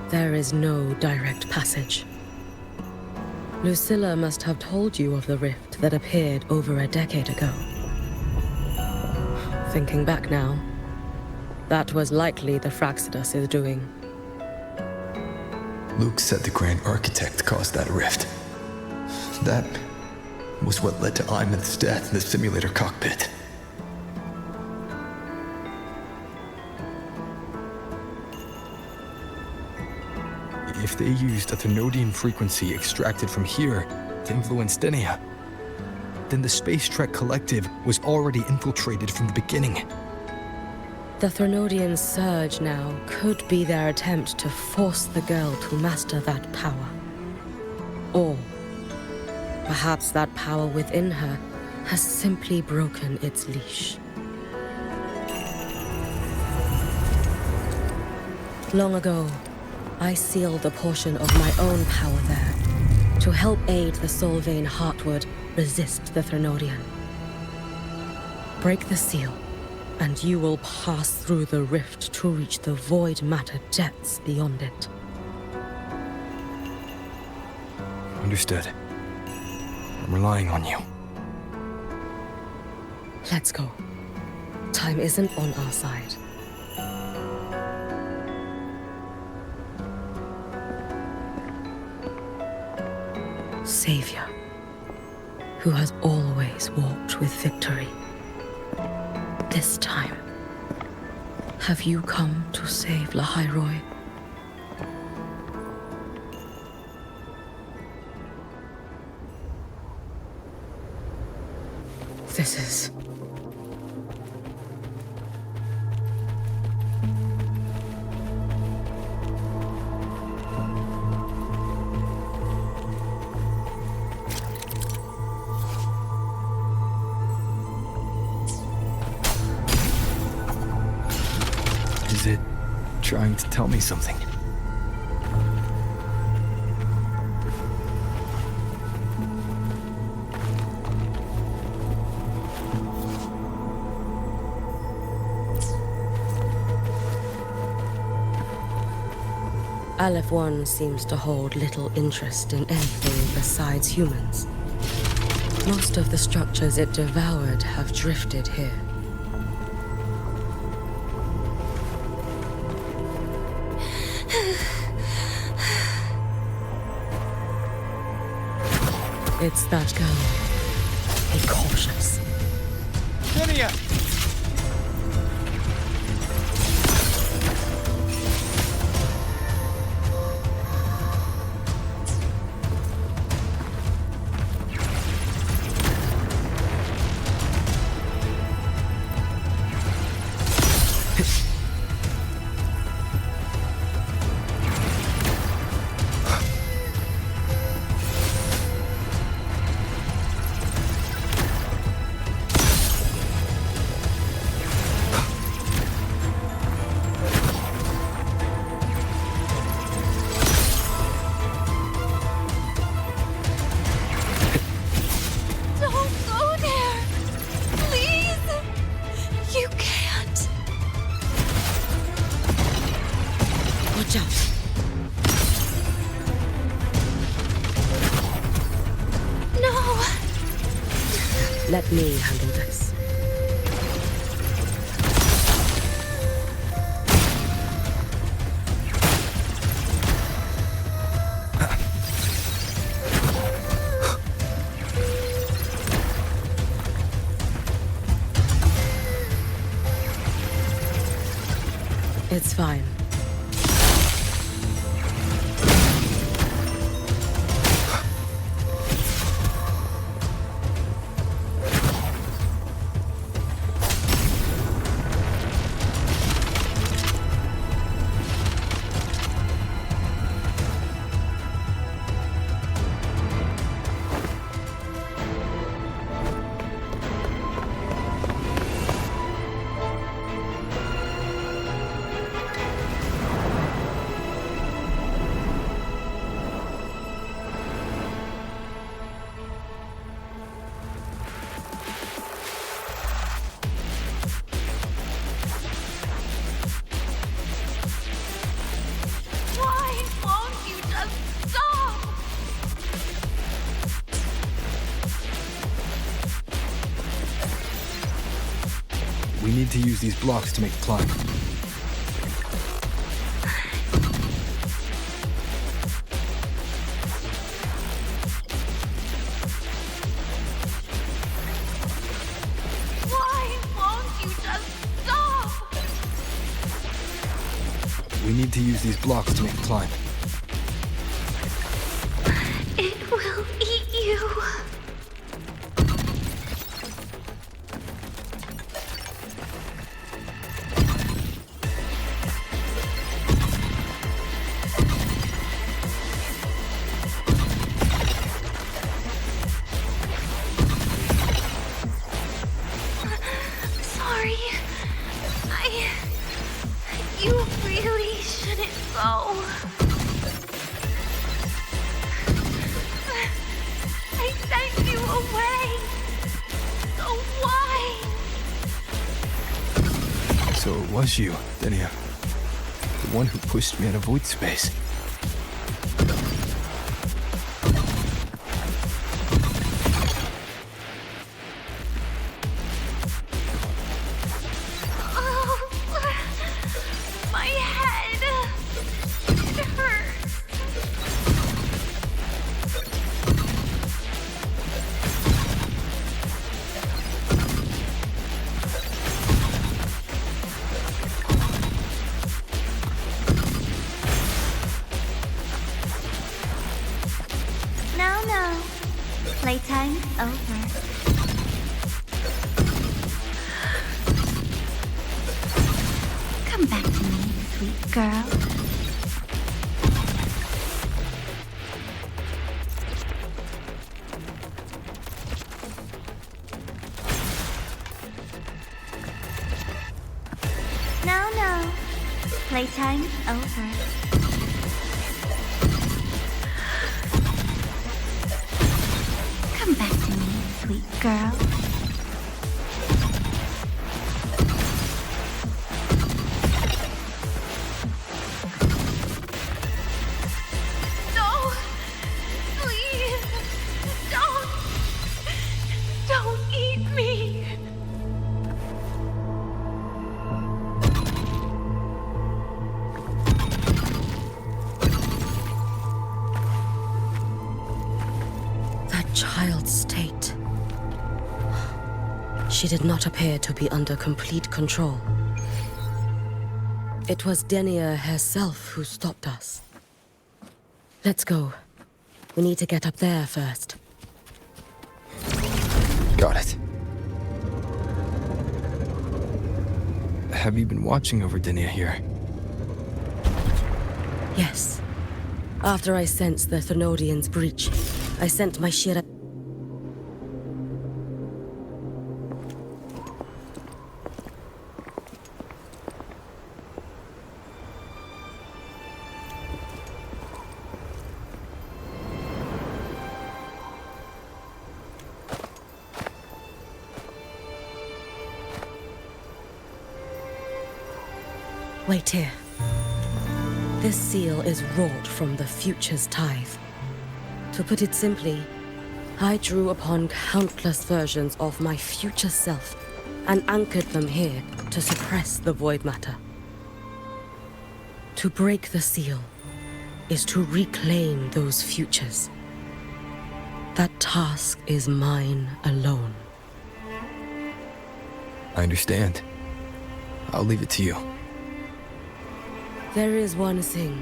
There is no direct passage. Lucilla must have told you of the rift that appeared over a decade ago. Thinking back now, that was likely the Fraxidus' doing. Luke said the Grand Architect caused that rift. That was what led to Imeth's death in the simulator cockpit. If they used a Thernoidian frequency extracted from here to influence Denia, then the Space Trek Collective was already infiltrated from the beginning. The Thernoidian surge now could be their attempt to force the girl to master that power. Or perhaps that power within her has simply broken its leash. Long ago, I sealed a portion of my own power there to help aid the Solvane Heartwood resist the Threnodian. Break the seal, and you will pass through the rift to reach the void matter depths beyond it. Understood. I'm relying on you. Let's go. Time isn't on our side. Savior, who has always walked with victory. This time, have you come to save Lahairoi? This is... Is it trying to tell me something? Aleph 1 seems to hold little interest in anything besides humans. Most of the structures it devoured have drifted here. It's that girl. Be cautious. Lydia! Let me handle this. It's fine. We need to use these blocks to make the climb. Why won't you just stop? We need to use these blocks to make the climb. It will eat you. Sorry. You really shouldn't go. I sent you away. So why? So it was you, Denia. The one who pushed me out of void space. My head. It hurts. No. Playtime over. Come back to me, sweet girl. No. Playtime over. Come back to me, sweet girl. No! Please! Don't eat me! That child's state. She did not appear to be under complete control. It was Denia herself who stopped us. Let's go. We need to get up there first. Got it. Have you been watching over Denia here? Yes. After I sensed the Thenodian's breach, I sent my Shira. Wait here. This seal is wrought from the future's tithe. To put it simply, I drew upon countless versions of my future self and anchored them here to suppress the void matter. To break the seal is to reclaim those futures. That task is mine alone. I understand. I'll leave it to you. There is one thing.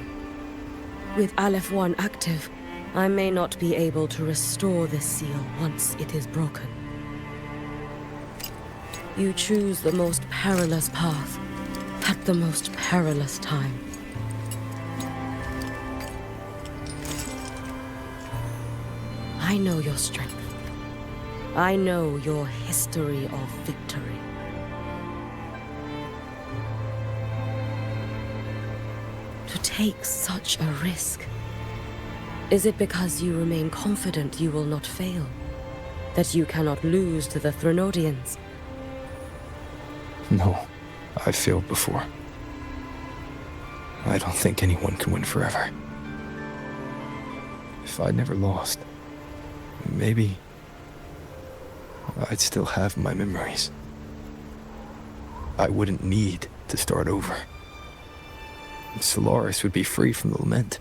With Aleph 1 active, I may not be able to restore this seal once it is broken. You choose the most perilous path at the most perilous time. I know your strength. I know your history of victory. To take such a risk? Is it because you remain confident you will not fail? That you cannot lose to the Thenodians? No, I've failed before. I don't think anyone can win forever. If I'd never lost, maybe I'd still have my memories. I wouldn't need to start over. Solaris would be free from the lament.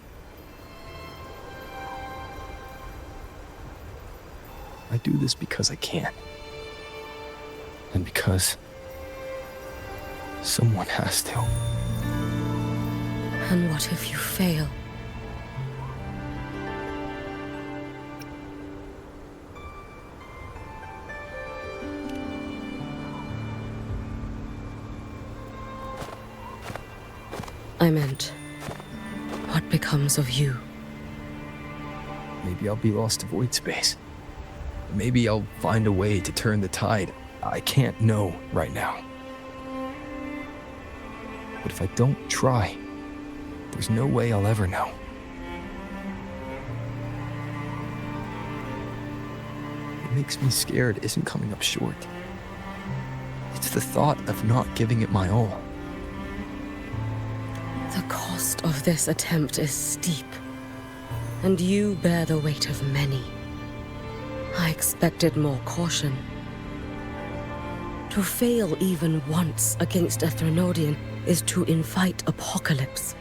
I do this because I can. And because someone has to. And what if you fail? I meant, what becomes of you? Maybe I'll be lost to void space. Maybe I'll find a way to turn the tide. I can't know right now. But if I don't try, there's no way I'll ever know. What makes me scared isn't coming up short. It's the thought of not giving it my all. The cost of this attempt is steep, and you bear the weight of many. I expected more caution. To fail even once against a Threnodian is to invite apocalypse.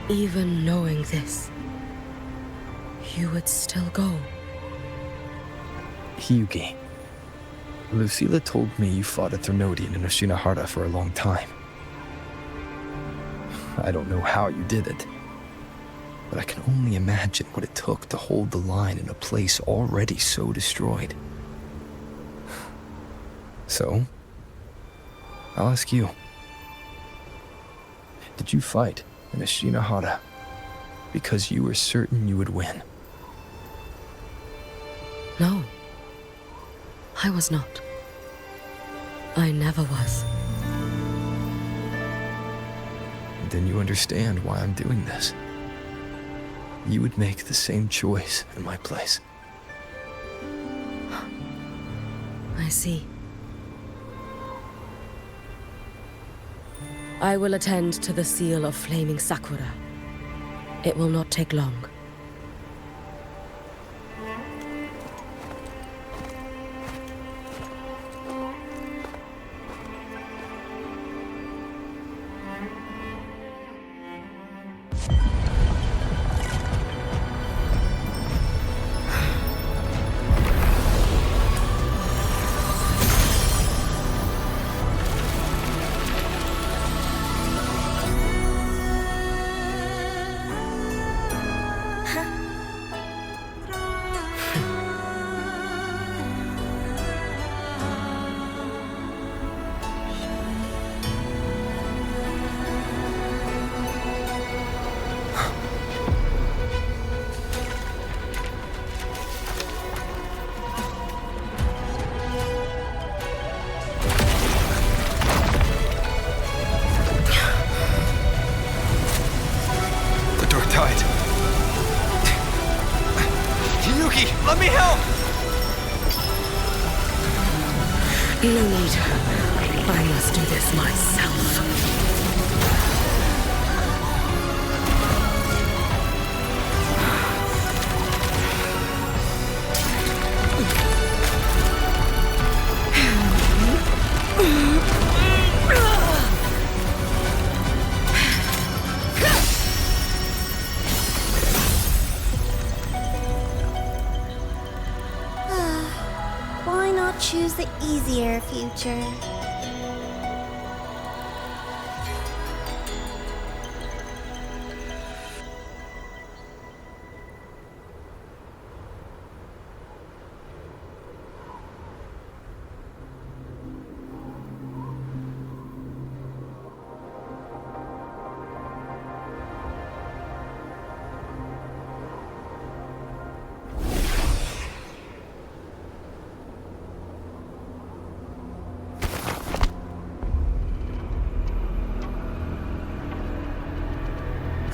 Even knowing this, you would still go. Hiyuki, Lucilla told me you fought a Threnodian in Oshinahara for a long time. I don't know how you did it, but I can only imagine what it took to hold the line in a place already so destroyed. So, I'll ask you. Did you fight in Oshinahara because you were certain you would win? No. I was not. I never was. Then you understand why I'm doing this. You would make the same choice in my place. I see. I will attend to the seal of Flaming Sakura. It will not take long. Let me help! No need. I must do this myself. Why not choose the easier future?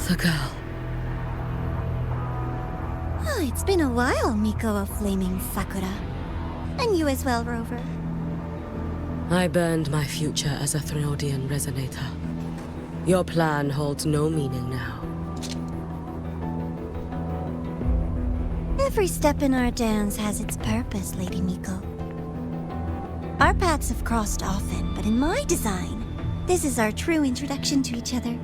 The girl. Oh, it's been a while, Miko of Flaming Sakura. And you as well, Rover. I burned my future as a Threnodian resonator. Your plan holds no meaning now. Every step in our dance has its purpose, Lady Miko. Our paths have crossed often, but in my design, this is our true introduction to each other.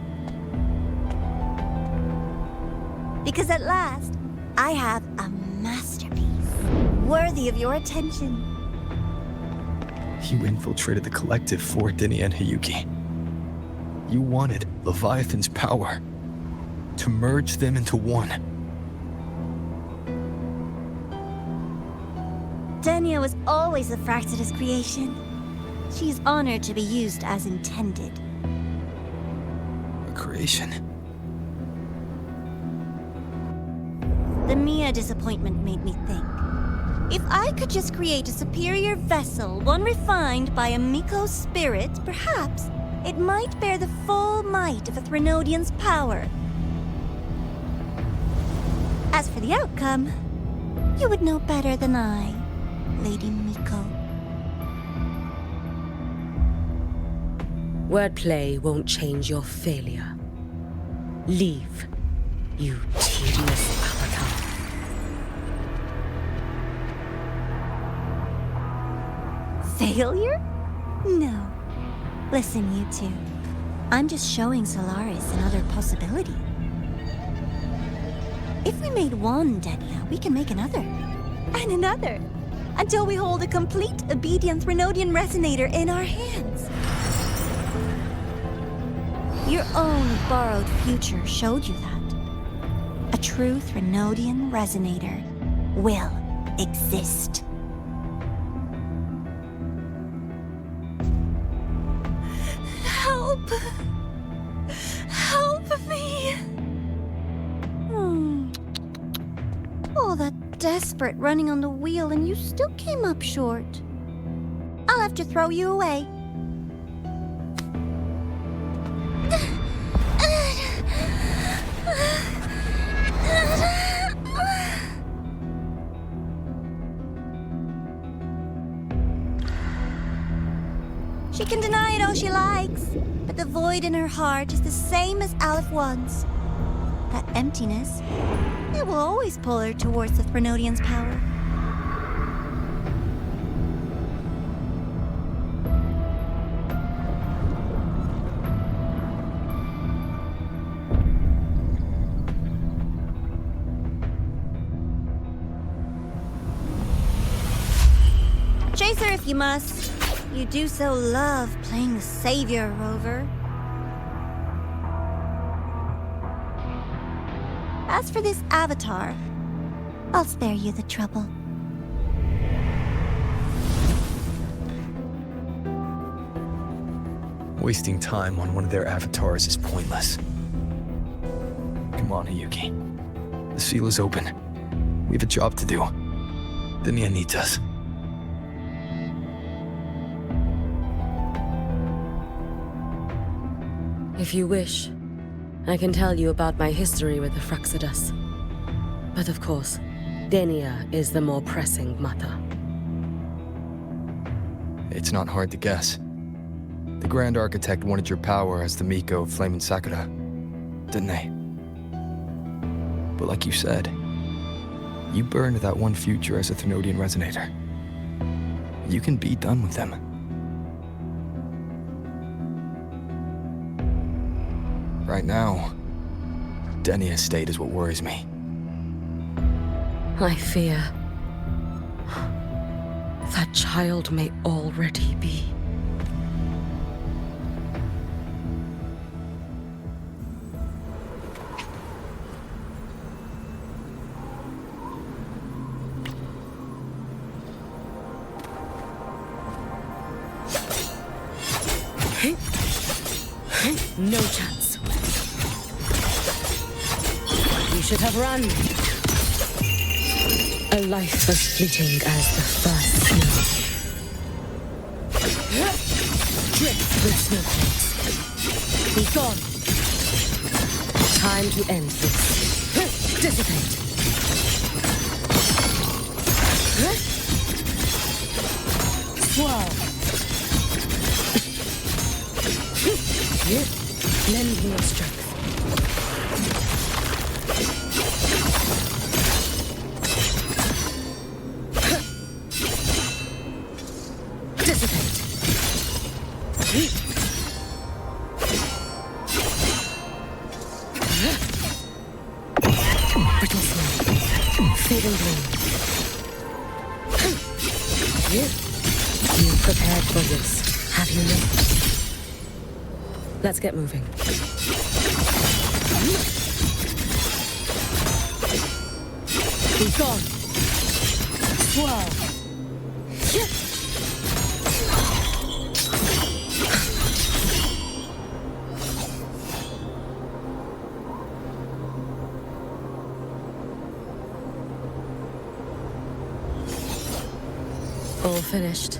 Because at last, I have a masterpiece, worthy of your attention. You infiltrated the collective for Dini and Hiyuki. You wanted Leviathan's power, to merge them into one. Denia was always a Fractidus creation. She is honored to be used as intended. A creation? The Mia disappointment made me think. If I could just create a superior vessel, one refined by a Miko spirit, perhaps it might bear the full might of a Threnodian's power. As for the outcome, you would know better than I, Lady Miko. Wordplay won't change your failure. Leave, you tedious avatar. Failure? No. Listen, you two. I'm just showing Solaris another possibility. If we made one Denia, we can make another. And another. Until we hold a complete obedient Threnodian resonator in our hands. Your own borrowed future showed you that. A true Threnodian resonator will exist. Help! Help me! All that desperate running on the wheel and you still came up short. I'll have to throw you away. She can deny it all she likes, but the void in her heart is the same as Aleph One's. That emptiness, it will always pull her towards the Threnodian's power. Chase her if you must. You do so love playing the savior, Rover. As for this avatar, I'll spare you the trouble. Wasting time on one of their avatars is pointless. Come on, Hiyuki. The seal is open. We have a job to do. Denia needs us. If you wish, I can tell you about my history with the Fraxidus. But of course, Denia is the more pressing matter. It's not hard to guess. The Grand Architect wanted your power as the Miko of Flame and Sakura, didn't they? But like you said, you burned that one future as a Threnodian resonator. You can be done with them. Right now, Denia's state is what worries me. I fear that child may already be. No chance. You should have run. A life as fleeting as the first snow. Drift with snowflakes. Be gone. Time to end this. Dissipate. Swirl. Lend me your strength. Dissipate. Brittle snow. Fading bloom. You prepared for this, have you not? Let's get moving. Be gone. Swirl. All finished.